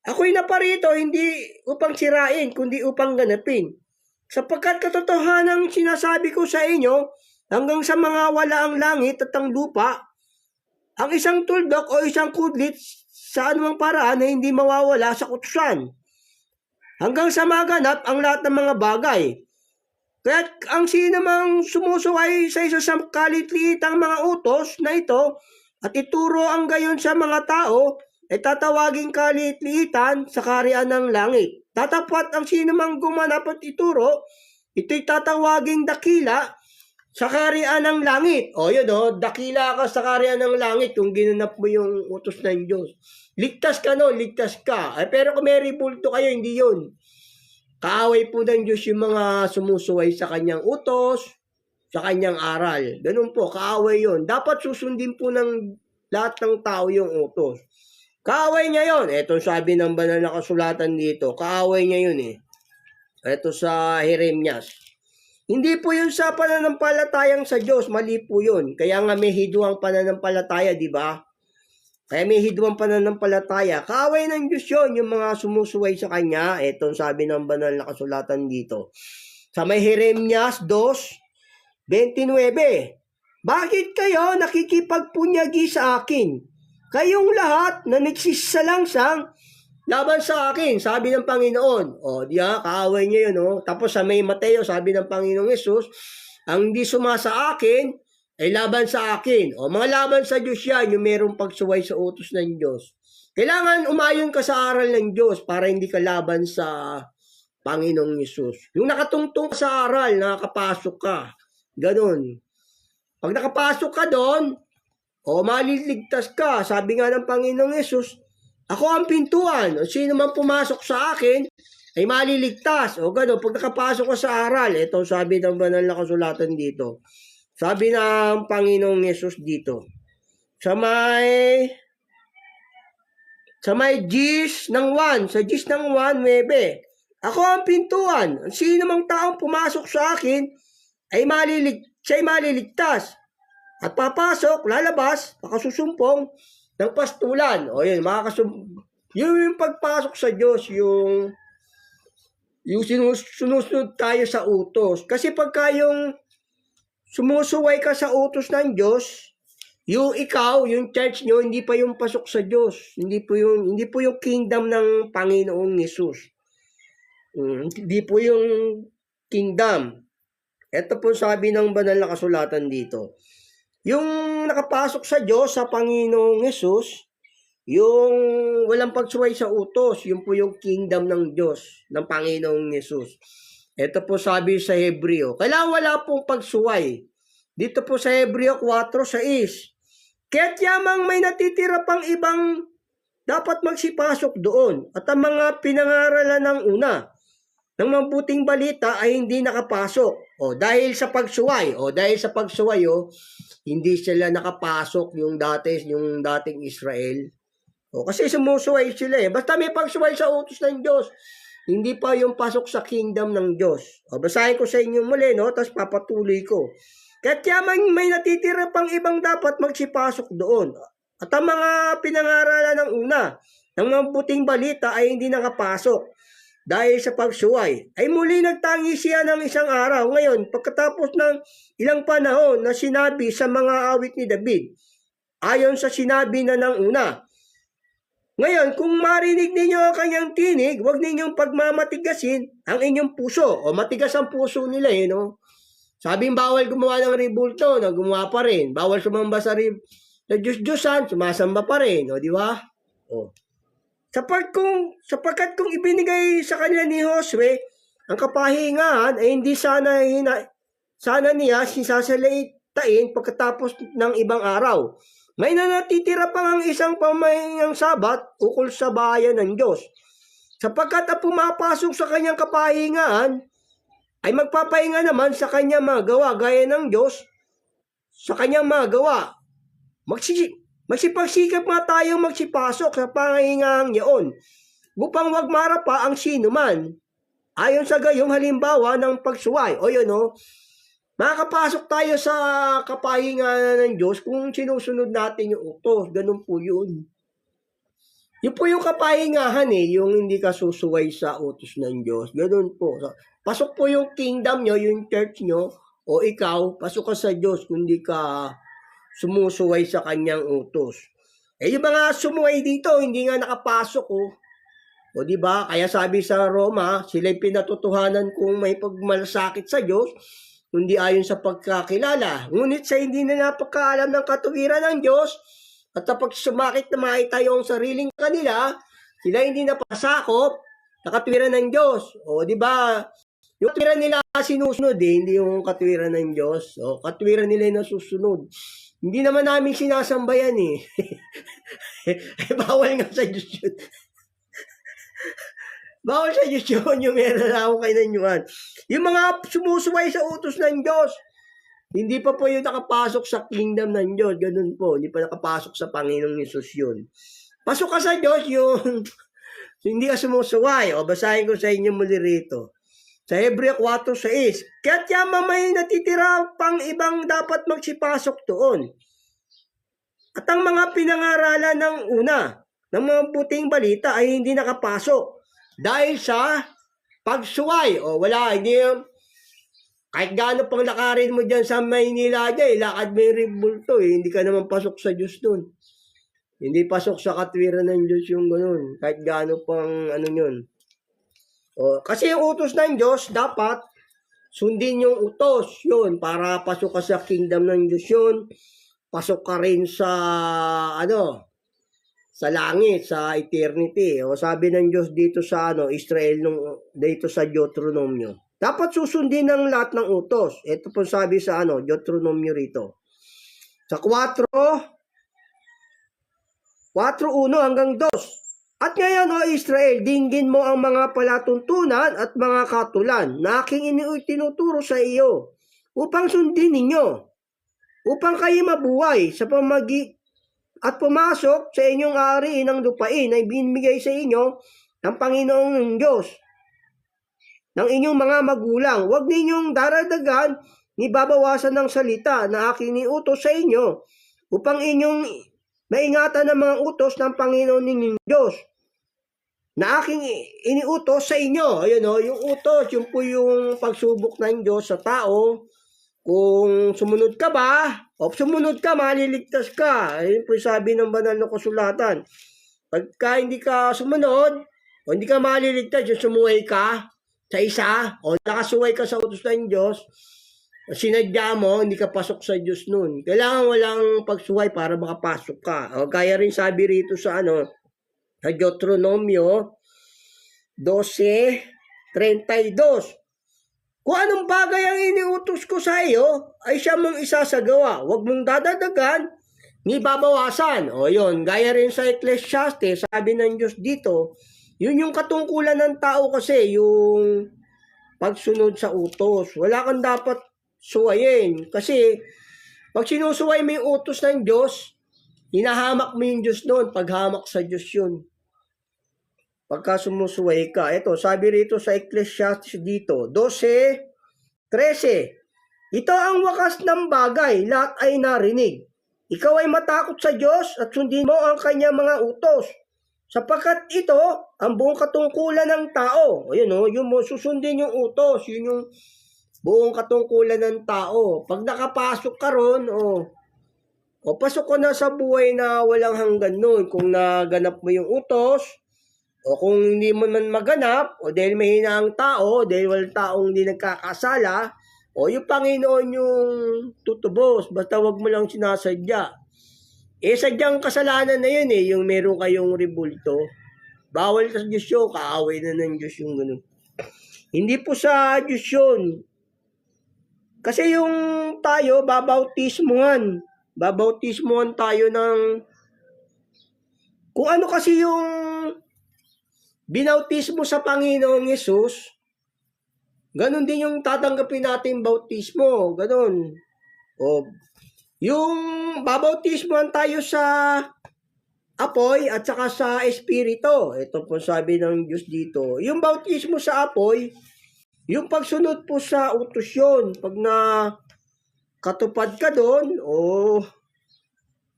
Ako'y naparito hindi upang sirain, kundi upang ganapin. Sapagkat katotohanan ang sinasabi ko sa inyo, hanggang sa mga wala ang langit at ang lupa, ang isang tuldok o isang kudlit sa anumang paraan na hindi mawawala sa utusan. Hanggang sa maganap ang lahat ng mga bagay. Kaya ang sino mang sumusuway sa isa sa kalit-liitang mga utos na ito at ituro ang gayon sa mga tao, ay tatawaging kalit-liitan sa kaharian ng langit. Tatapat ang sino mang gumanap at ituro, ito'y tatawaging dakila sa kaharian ng langit. Yun dakila ka sa kaharian ng langit kung ginanap mo yung utos ng Diyos. Ligtas ka ligtas ka. Pero kung may ribulto kayo, hindi yun. Kaaway po ng Diyos yung mga sumusuway sa kanyang utos, sa kanyang aral. Ganun po, kaaway yun. Dapat susundin po ng lahat ng tao yung utos. Kaaway niya yun. Ito sabi ng banal na kasulatan dito. Kaaway niya yun Ito sa Jeremias. Hindi po yun sa pananampalatayang sa Diyos. Mali po yun. Kaya nga may hiduang pananampalataya, di ba? Kaya may hidwang pananampalataya. Kaaway ng Diyos yun, yung mga sumusuway sa Kanya. Ito sabi ng banal na kasulatan dito. Sa may Jeremias 2:29. Bakit kayo nakikipagpunyagi sa akin? Kayong lahat na nagsisalangsang laban sa akin, sabi ng Panginoon. O, diya, kaaway niya yun, o. Tapos sa may Mateo, sabi ng Panginoong Yesus, ang hindi sumasa akin, ay laban sa akin. O, mga laban sa Diyos yan, yung merong pagsuway sa utos ng Diyos. Kailangan umayon ka sa aral ng Diyos para hindi ka laban sa Panginoong Yesus. Yung nakatungtong sa aral, nakakapasok ka. Ganon. Pag nakapasok ka doon, o maliligtas ka, sabi nga ng Panginoong Yesus, ako ang pintuan. O sino man pumasok sa akin, ay maliligtas. O gano'n, pag nakapasok ka sa aral, ito sabi ng banal na kasulatan dito. Sabi ng Panginoong Yesus dito, sa may Gis ng 1, sa Gis ng 1, 9, ako ang pintuan. Sino mang taong pumasok sa akin, ay siya'y maliligtas. At papasok, lalabas, makasusumpong ng pastulan. O yun, yung pagpasok sa Diyos, yung sinusunod tayo sa utos. Kasi pagka yung sumusuway ka sa utos ng Diyos, yung ikaw, yung church nyo, hindi pa yung pasok sa Diyos. Hindi po yung kingdom ng Panginoong Yesus. Hindi po yung kingdom. Ito po sabi ng banal na kasulatan dito. Yung nakapasok sa Diyos, sa Panginoong Yesus, yung walang pagsuway sa utos, yun po yung kingdom ng Diyos, ng Panginoong Yesus. Ito po sabi sa Hebreo, kailangan wala pong pagsuway. Dito po sa Hebreo 4:6, kaya't yamang may natitira pang ibang dapat magsipasok doon, at ang mga pinangaralan ng una, ng mabuting balita ay hindi nakapasok. O dahil sa pagsuway, hindi sila nakapasok yung dating Israel. O kasi sumusuway sila eh. Basta may pagsuway sa utos ng Diyos, hindi pa yung pasok sa kingdom ng Diyos. O basahin ko sa inyo muli, no? Tapos papatuloy ko. Kaya't yaman may natitira pang ibang dapat magsipasok doon. At ang mga pinangaralan ng una, ng mabuting balita ay hindi nakapasok. Dahil sa pagsuway, ay muli nagtangi siya ng isang araw. Ngayon, pagkatapos ng ilang panahon na sinabi sa mga awit ni David, ayon sa sinabi na ng una. Ngayon, kung marinig ninyo ang kanyang tinig, huwag ninyong pagmamatigasin ang inyong puso. O matigas ang puso nila eh, no? Sabing bawal gumawa ng ribulto, na gumawa pa rin. Bawal sumamba sa Diyos-Diyosan, sumasamba pa rin. O, di ba? O. Sapagkat kung ibinigay sa kanila ni Josue ang kapahingahan ay hindi sana niya sisasalitain pagkatapos ng ibang araw. May natitira pang ang isang pamahingang sabat ukol sa bayan ng Diyos. Sapagkat ang pumapasok sa kanyang kapahingahan ay magpapahinga naman sa kanyang mga gawa gaya ng Diyos sa kanyang mga gawa. Magsipagsikap nga tayong magsipasok sa pangahingahang yaon upang wag marapa ang sino man. Ayon sa gayong halimbawa ng pagsuway. O yun o, makakapasok tayo sa kapahingahan ng Diyos kung sinusunod natin yung utos. Ganun po yun. Yun po yung kapahingahan eh, yung hindi ka susuway sa utos ng Diyos. Ganun po. Pasok po yung kingdom nyo, yung church nyo, o ikaw, pasok ka sa Diyos kung hindi ka sumusuway sa kanyang utos. Eh yung mga sumuway dito, hindi nga nakapasok oh. O di ba? Kaya sabi sa Roma, sila'y pinatutuhanan kung may pagmalasakit sa Diyos, kundi ayon sa pagkakilala. Ngunit sa hindi na napagkaalam ng katuwiran ng Diyos, at kapag sumakit na maitayo ang sariling kanila, sila hindi napasakop na katuwiran ng Diyos. O di ba? Yung katuwiran nila sinusunod eh, hindi yung katuwiran ng Diyos. O katuwiran nila yung nasusunod. Hindi naman namin sinasambayan eh. Bawal nga sa Diyos yun. Bawal sa Diyos yun, yung meron na ako kay Nanyuan. Yung mga sumusuway sa utos ng Diyos, hindi pa po yung nakapasok sa kingdom ng Diyos. Ganun po, hindi pa nakapasok sa Panginoong Yesus yun. Pasok ka sa Diyos yung hindi ka sumusuway. O basahin ko sa inyo muli rito. Sa Hebreo 4:6, kaya't yaman may natitira pang ibang dapat magsipasok doon. At ang mga pinangaralan ng una, ng mga puting balita ay hindi nakapasok dahil sa pagsuway. O wala, hindi kahit gaano pang lakarin mo dyan sa Maynila dyan, lakad mo yung ribulto hindi ka naman pasok sa Diyos dun. Hindi pasok sa katwiran ng Diyos yung ganun. Kahit gaano pang ano yun. O, kasi yung utos ng Diyos, dapat sundin yung utos. Yun, para pasok ka sa kingdom ng Diyos yun. Pasok ka rin sa, sa langit, sa eternity. O sabi ng Diyos dito sa Israel, dito sa Deuteronomio. Dapat susundin ng lahat ng utos. Ito po sabi sa Deuteronomio rito. Sa 4:1 hanggang 2. At ngayon, O Israel, dinggin mo ang mga palatuntunan at mga katulan na aking tinuturo sa iyo upang sundin ninyo, upang kayo mabuhay sa at pumasok sa inyong ariin ng lupain na ibinigay sa inyo ng Panginoong Diyos ng inyong mga magulang. Huwag ninyong daradagan ni babawasan ng salita na aking niutos sa inyo upang inyong maingatan ang mga utos ng Panginoon ninyong Diyos na aking iniutos sa inyo. Ayun yung utos, yun po yung pagsubok ng Diyos sa tao. Kung sumunod ka ba, o sumunod ka, maliligtas ka. Ayun po sabi ng banal na kasulatan. Pagka hindi ka sumunod, o hindi ka maliligtas, yung sumuhay ka sa isa, o nakasuway ka sa utos ng Diyos, sinadya mo, hindi ka pasok sa Diyos nun. Kailangan walang pagsuway para makapasok ka. O kaya rin sabi rito sa sa Deuteronomio 12:32. Kung anong bagay ang iniutos ko sa iyo, ay siya mong isasagawa. Huwag mong dadadagan, ni babawasan. O yun, gaya rin sa Ecclesiastes, sabi ng Diyos dito, yun yung katungkulan ng tao kasi, yung pagsunod sa utos. Wala kang dapat suwayin. Kasi, pag sinusuway mo yung utos ng Diyos, hinahamak mo yung Diyos doon. Paghamak sa Diyos yun. Pagka sumusuway ka. Ito, sabi rito sa Ecclesiastes dito, 12:13. Ito ang wakas ng bagay, lahat ay narinig. Ikaw ay matakot sa Diyos at sundin mo ang kanyang mga utos. Sapagkat ito ang buong katungkulan ng tao. Ayun yung mo susundin yung utos, yun yung buong katungkulan ng tao. Pag nakapasok ka ron, pasok ko na sa buhay na walang hanggan nun. Kung naganap mo yung utos, o kung hindi mo man maganap, o dahil mahina ang tao, dahil walang taong hindi nagkakasala, o yung Panginoon yung tutubos, basta wag mo lang sinasadya. Sadyang kasalanan na yun yung meron kayong rebulto. Bawal sa Diyos yun, kaaway na ng Diyos yung ganun. Hindi po sa Diyos yun. Kasi yung tayo, babautismuhan tayo ng, kung ano kasi yung binautismo sa Panginoong Yesus, ganun din yung tatanggapin natin bautismo, ganun. Yung babautismohan tayo sa apoy at saka sa espiritu. Ito po sabi ng Diyos dito. Yung bautismo sa apoy, yung pagsunod po sa utos yun. Pag na katupad ka doon,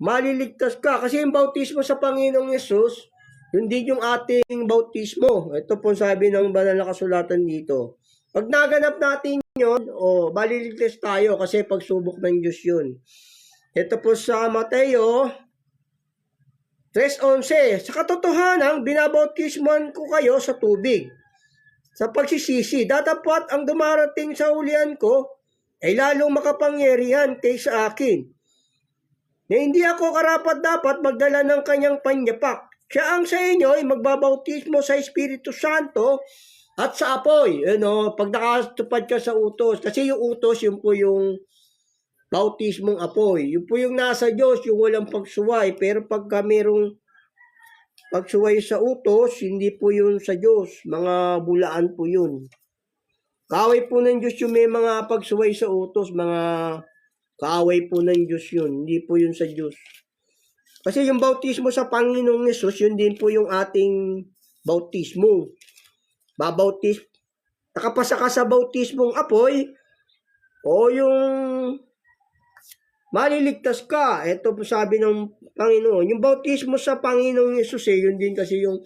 maliligtas ka. Kasi yung bautismo sa Panginoong Yesus, yun din yung ating bautismo. Ito po sabi ng banal na kasulatan dito. Pag naganap natin yun, maliligtas tayo kasi pagsubok ng Diyos yun. Ito po sa Mateo 3:11. Sa katotohanan, binabautismuhan ko kayo sa tubig. Sa pagsisisi, datapat ang dumarating sa hulihan ko ay lalong makapangyarihan kaysa akin. Na hindi ako karapat-dapat magdala ng kanyang panyapak. Siya ang sa inyo ay magbabautismo sa Espiritu Santo at sa apoy. Pag nakatupad ka sa utos. Kasi yung utos, yun po yung bautismong apoy. Yun po yung nasa Diyos, yung walang pagsuway. Pero pagka merong pagsuway sa utos, hindi po yun sa Diyos. Mga bulaan po yun. Kaaway po ng Diyos yung may mga pagsuway sa utos. Mga kaaway po ng Diyos yun. Hindi po yun sa Diyos. Kasi yung bautismo sa Panginoong Yesus, yun din po yung ating bautismo. Nakapasa ka sa bautismong apoy, o yung maliligtas ka. Ito po sabi ng Panginoon. Yung bautismo sa Panginoong Yesus yun din kasi yung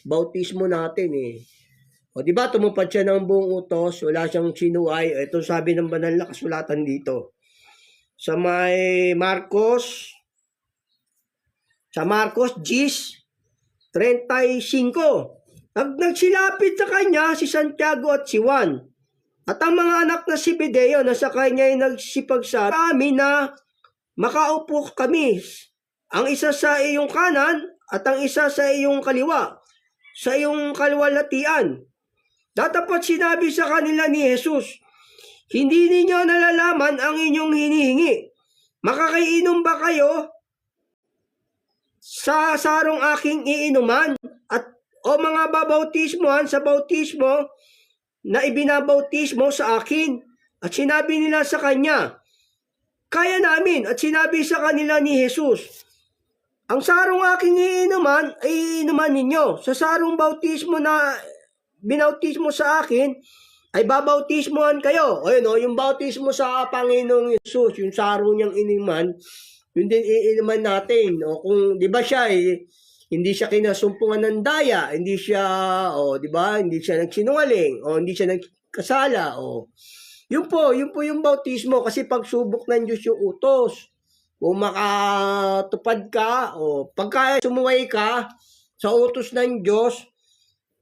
bautismo natin O di ba tumupad siya ng buong utos, wala siyang sinuway. Ito sabi ng banal na kasulatan dito. Sa Marcos 10:35. Nagsilapit sa kanya si Santiago at si Juan. At ang mga anak na si Zebedeo na sa kanya ay nagsipagsabi kami na makaupo kami. Ang isa sa iyong kanan at ang isa sa iyong kaliwa. Sa iyong kalwalatian. Datapat sinabi sa kanila ni Jesus, hindi ninyo nalalaman ang inyong hinihingi. Makakainom ba kayo sa sarong aking iinuman? At o mga babautismohan sa bautismo na ibinabautismo sa akin. At sinabi nila sa kanya, kaya namin. At sinabi sa kanila ni Jesus, ang sarong aking iinuman ay iinuman ninyo. Sa sarong bautismo na binautismo sa akin, ay babautismohan kayo. Ayun yung bautismo sa Panginoong Yesus, yung sarong niyang inuman, yun din iinuman natin. Kung, di ba siya hindi siya kinasumpungan ng daya, hindi siya, di ba, hindi siya nagsinungaling, hindi siya nagkasala, Yun po yung bautismo, kasi pagsubok ng Diyos yung utos. Kung makatupad ka, pagka sumuway ka sa utos ng Diyos,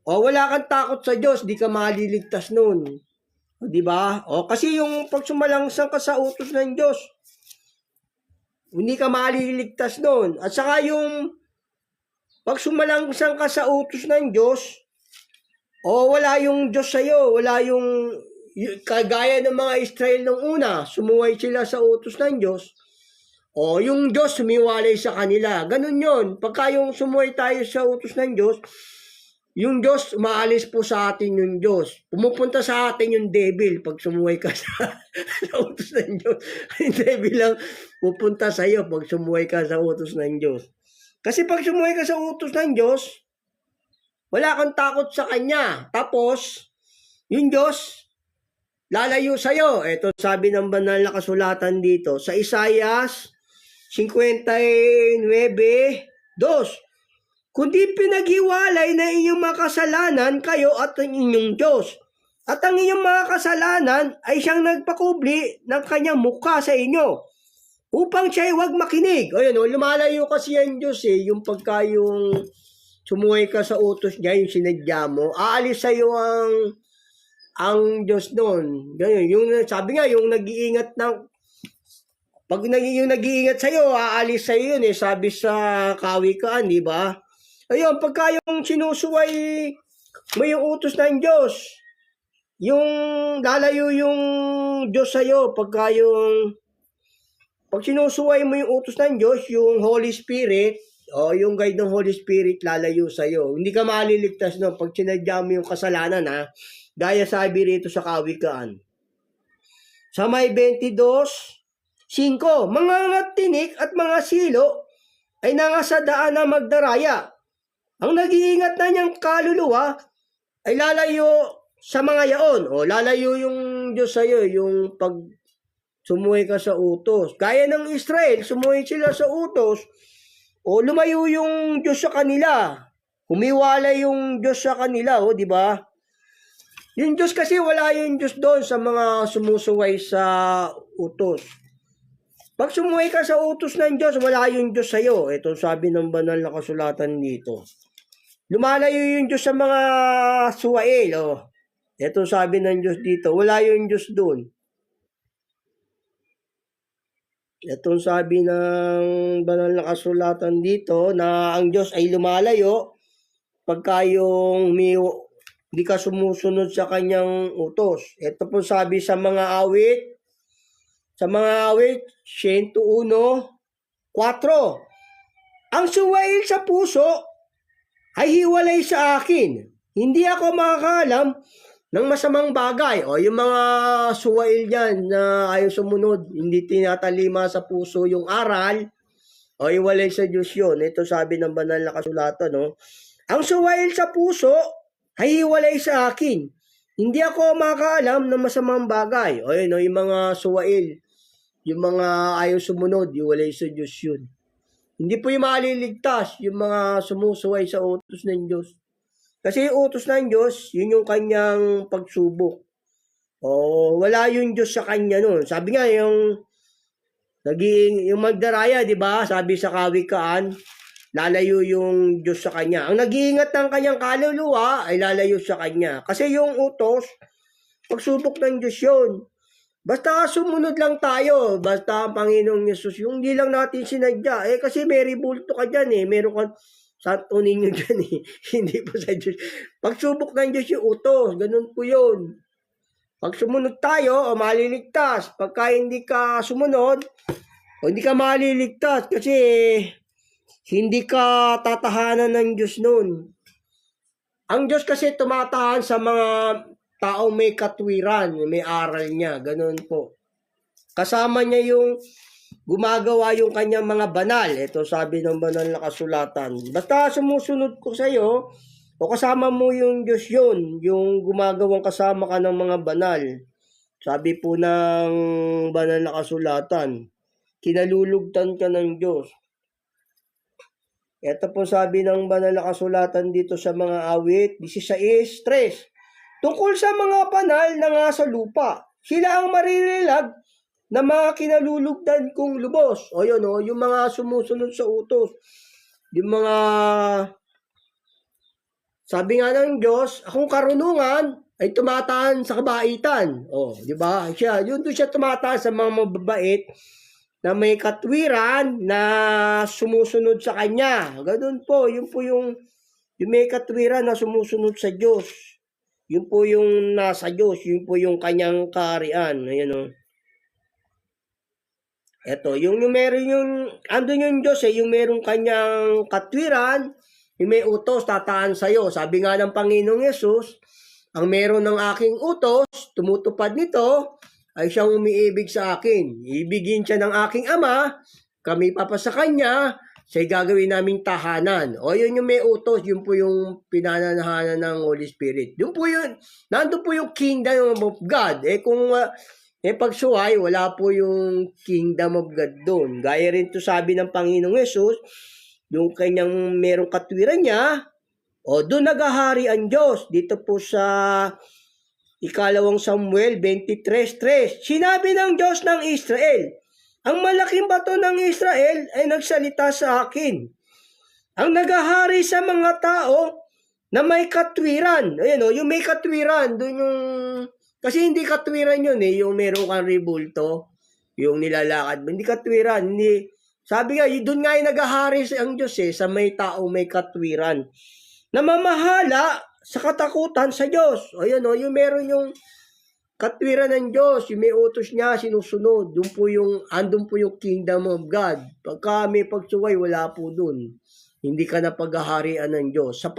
wala kang takot sa Diyos, di ka maliligtas nun. Di ba? Kasi yung pag sumalangsang ka sa utos ng Diyos, hindi ka maliligtas nun. At saka yung pag sumalangsang ka sa utos ng Diyos, wala yung Diyos sa'yo, wala yung kagaya ng mga Israel nung una, sumuway sila sa utos ng Diyos, yung Diyos sumiwalay sa kanila. Ganun yun. Pagka yung sumuway tayo sa utos ng Diyos, yung Diyos, umaalis po sa atin yung Diyos. Pumupunta sa atin yung devil pag sumuway ka sa utos ng Diyos. Yung devil lang pupunta sa iyo pag sumuway ka sa utos ng Diyos. Kasi pag sumuway ka sa utos ng Diyos, wala kang takot sa Kanya. Tapos, yung Diyos, lalayo sa iyo. Ito sabi ng banal na kasulatan dito. Sa Isaias 59:2. Kundi pinaghiwalay na inyong mga kasalanan kayo at ang inyong Diyos. At ang inyong mga kasalanan ay siyang nagpakubli ng kanyang mukha sa inyo upang siya ay huwag makinig. Lumalayo kasi yan Diyos yung pagka yung sumuway ka sa utos niya, yung sinadya mo, aalis sa iyo ang Diyos doon. Ganyan, yung sabi nga, yung nag-iingat ng pag yung nag-iingat sa iyo, aalis sa iyo yun sabi sa Kawikaan, di ba? Ayun, pagka yung sinusuway mo yung utos ng Diyos, yung lalayo yung Diyos sa'yo, pag sinusuway mo yung utos ng Diyos, yung Holy Spirit, yung guide ng Holy Spirit lalayo sa'yo. Hindi ka maliligtas no, pag sinadya mo yung kasalanan gaya sabi rito sa Kawikaan. Sa may 22:5, mga tinik at mga silo ay nangasadaan na magdaraya. Ang nag-iingat na niyang kaluluwa ay lalayo sa mga yaon. Lalayo yung Diyos sa iyo, yung pag sumuway ka sa utos. Gaya ng Israel, sumuway sila sa utos, lumayo yung Diyos sa kanila. Humiwalay yung Diyos sa kanila, di ba? Yung Diyos kasi wala yung Diyos doon sa mga sumusuway sa utos. Pag sumuway ka sa utos ng Diyos, wala yung Diyos sa iyo. Ito sabi ng banal na kasulatan dito. Lumalayo yung Diyos sa mga suwail. Ito sabi ng Diyos dito, wala yung Diyos doon. Ito sabi ng banal na kasulatan dito na ang Diyos ay lumalayo pagka yung hindi ka sumusunod sa kanyang utos. Ito po sabi sa mga awit 101:4. Ang suwail sa puso ay hiwalay sa akin. Hindi ako makakaalam ng masamang bagay. Yung mga suwail dyan na ayaw sumunod, hindi tinatalima sa puso yung aral, hiwalay sa Diyos yun. Ito sabi ng banal na kasulatan, ang suwail sa puso ay hiwalay sa akin. Hindi ako makakaalam ng masamang bagay. Yung mga suwail Yung mga ayaw sumunod, iwalay sa Diyos yun. Hindi po yung maliligtas, yung mga sumusuway sa utos ng Diyos. Kasi yung utos ng Diyos, yun yung kanyang pagsubok. O wala yung Diyos sa kanya nun. Sabi nga, yung magdaraya, di ba? Sabi sa kawikaan, lalayo yung Diyos sa kanya. Ang nag-iingat ng kanyang kaluluwa ay lalayo sa kanya. Kasi yung utos, pagsubok ng Diyos yun. Basta sumunod lang tayo. Basta ang Panginoong Yesus, yung hindi lang natin sinadya. Kasi may ribulto ka dyan Meron kang santo ninyo dyan Hindi po sa Diyos. Pagsubok ng Diyos yung utos. Ganun po yun. Pag sumunod tayo, maliligtas. Pagka hindi ka sumunod, hindi ka maliligtas kasi hindi ka tatahanan ng Diyos nun. Ang Diyos kasi tumatahan sa mga taong may katwiran, may aral niya. Ganun po. Kasama niya yung gumagawa yung kanyang mga banal. Ito sabi ng banal na kasulatan. Basta sumusunod ko sa iyo, o kasama mo yung Diyos yun, yung gumagawang kasama ka ng mga banal. Sabi po ng banal na kasulatan, kinalulugtan ka ng Diyos. Ito po sabi ng banal na kasulatan dito sa mga awit, 16:3. Tungkol sa mga banal na nga sa lupa, sila ang maririlag na mga kinalulugdan kong lubos. O yun yung mga sumusunod sa utos. Yung mga sabi nga ng Diyos, akong karunungan ay tumataan sa kabaitan. Di ba? Yun doon siya tumataan sa mga mababait na may katwiran na sumusunod sa Kanya. Ganun po, yun po yung may katwiran na sumusunod sa Diyos. Yun po yung nasa Diyos, yun po yung Kanyang kaharian. Ayan Ito, yung meron yung, andun yung Diyos yung merong Kanyang katwiran, yung may utos, tataan sa'yo. Sabi nga ng Panginoong Yesus, ang meron ng aking utos, tumutupad nito, ay siyang umiibig sa akin. Ibigin siya ng aking Ama, kami papa sa Kanya, siya'y gagawin naming tahanan. Yun yung may utos, yun po yung pinananahanan ng Holy Spirit. Yun po yun, nandun po yung kingdom of God. Kung pagsuway, wala po yung kingdom of God doon. Gaya rin to sabi ng Panginoong Yesus, yung kanyang merong katwiran niya, doon naghahari ang Diyos. Dito po sa Ikalawang Samuel 23:3. Sinabi ng Diyos ng Israel, ang malaking bato ng Israel ay nagsalita sa akin. Ang naghahari sa mga tao na may katwiran. Ayan yung may katwiran. Doon yung, kasi hindi katwiran yun yung meron kang ribulto, yung nilalakad. Hindi katwiran, hindi. Sabi nga, doon nga yung naghahari ang Diyos sa may tao may katwiran. Namamahala sa katakutan sa Diyos. Ayan yung meron yung katwiran ng Diyos, yung may utos niya, sinusunod. Andun po yung kingdom of God. Pagka may pagsuway, wala po dun. Hindi ka na paghaharian ng Diyos. Sa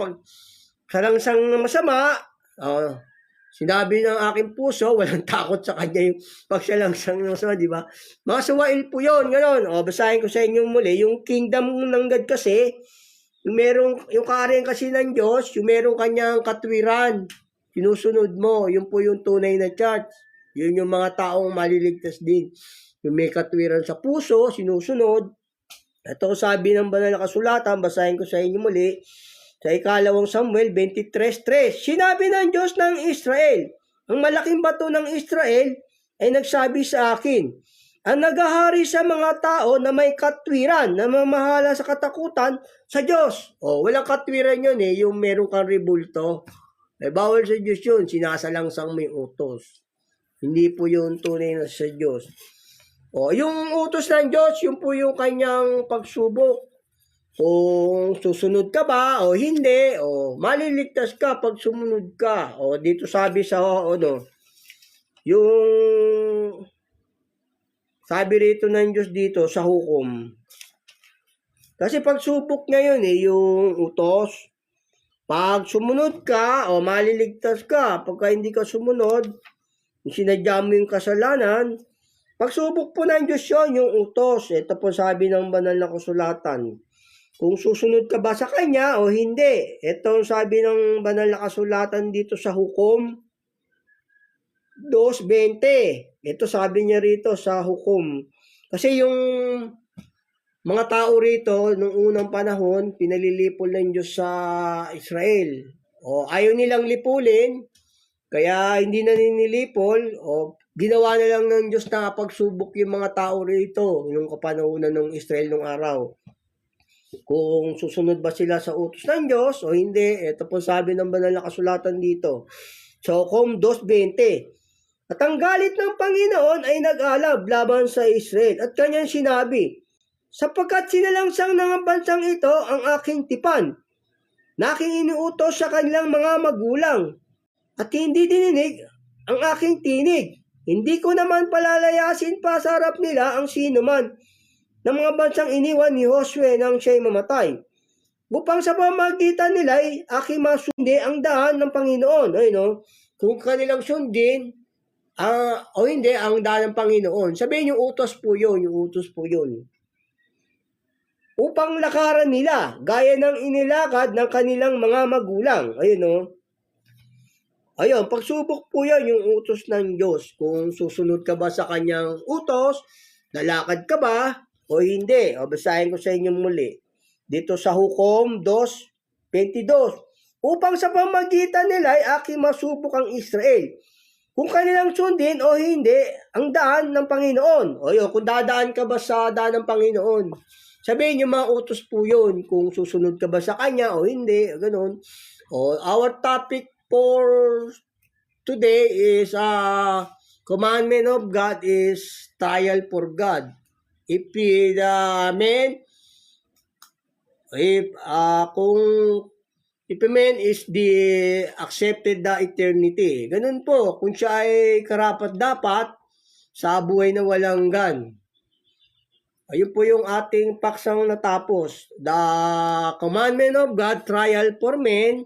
langsang masama, sinabi ng aking puso, walang takot sa kanya yung pagsalangsang masama, di ba? Mga suwail po yun, gano'n. Basahin ko sa inyo muli. Yung kingdom ng God kasi, yung kaharian kasi ng Diyos, yung merong kanyang katwiran, sinusunod mo, yun po yung tunay na church. Yun yung mga taong maliligtas din. Yung may katwiran sa puso, sinusunod. Ito sabi ng banal na kasulatan, basahin ko sa inyo muli, sa Ikalawang Samuel 23:3. Sinabi ng Diyos ng Israel, ang malaking bato ng Israel ay nagsabi sa akin, ang naghahari sa mga tao na may katwiran, na mamahala sa katakutan sa Diyos. Walang katwiran yun yung meron kang ribulto. Bawal sa Diyos yun, sinasalangsang may utos. Hindi po yung tunay na sa Diyos. Yung utos ng Diyos, yun po yung kanyang pagsubok. Kung susunod ka ba o hindi, maliligtas ka pag sumunod ka. Dito sabi sa yung sabi rito ng Diyos dito sa hukom. Kasi pagsubok niya yun yung utos. Pag sumunod ka maliligtas ka. Pagka hindi ka sumunod, sinadya mo yung kasalanan, pagsubok po ng Diyos yun, yung utos. Ito po sabi ng banal na kasulatan. Kung susunod ka ba sa Kanya o hindi. Ito sabi ng banal na kasulatan dito sa hukom 2:20. Ito sabi niya rito sa hukom Kasi yung mga tao rito, nung unang panahon, pinalilipol ng Diyos sa Israel. O ayaw nilang lipulin, kaya hindi na ninilipol, o ginawa na lang ng Diyos na pagsubok yung mga tao rito, yung kapanahunan ng Israel nung araw. Kung susunod ba sila sa utos ng Diyos o hindi, ito po sabi ng banal na kasulatan dito. So, Job 2:20. At ang galit ng Panginoon ay nag-alab laban sa Israel at kanyang sinabi, sapagkat sinalangsang ng bansang ito ang aking tipan, na aking inuutos sa kanilang mga magulang, at hindi dininig ang aking tinig. Hindi ko naman palalayasin pa sa harap nila ang sino man ng mga bansang iniwan ni Josue nang siya'y mamatay. Upang sa pamagitan nila ay aking masundi ang daan ng Panginoon. Ay, no? Kung kanilang sundin, o hindi, ang daan ng Panginoon. Sabihin yung utos po yun, yung utos po yun. Upang lakaran nila, gaya ng inilakad ng kanilang mga magulang. Ayun, no? Ayun, pagsubok po yan, yung utos ng Diyos. Kung susunod ka ba sa kanyang utos, lalakad ka ba, o hindi. O basahin ko sa inyo muli. Dito sa Hukom 2:22. Upang sa pamagitan nila ay aking masubok ang Israel. Kung kanilang sundin o hindi, ang daan ng Panginoon. O yun, kung dadaan ka ba sa daan ng Panginoon. Sabihin yung mga utos po yun, kung susunod ka ba sa kanya o hindi, ganun. O, our topic for today is commandment of God is trial for God. If man is the accepted the eternity. Ganun po, kung siya ay karapat-dapat sa buhay na walang hanggan. Ayun po yung ating paksang natapos. The commandment of God, trial for men,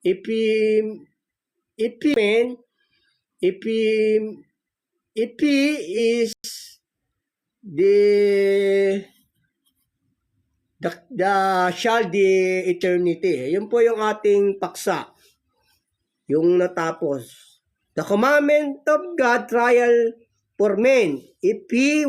if he is the eternity. Yun po yung ating paksa. Yung natapos. The commandment of God, trial for men, if he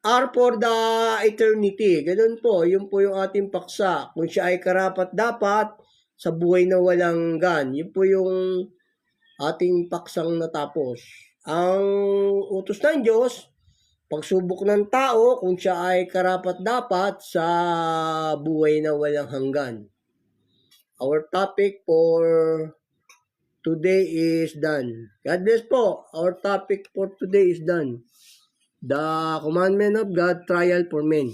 are for the eternity. Ganun po, yun po yung ating paksa. Kung siya ay karapat-dapat sa buhay na walang hanggan. Yun po yung ating paksang natapos. Ang utos ng Diyos, pagsubok ng tao kung siya ay karapat-dapat sa buhay na walang hanggan. Our topic for today is done. God bless po. Our topic for today is done. The commandment of God, trial for men.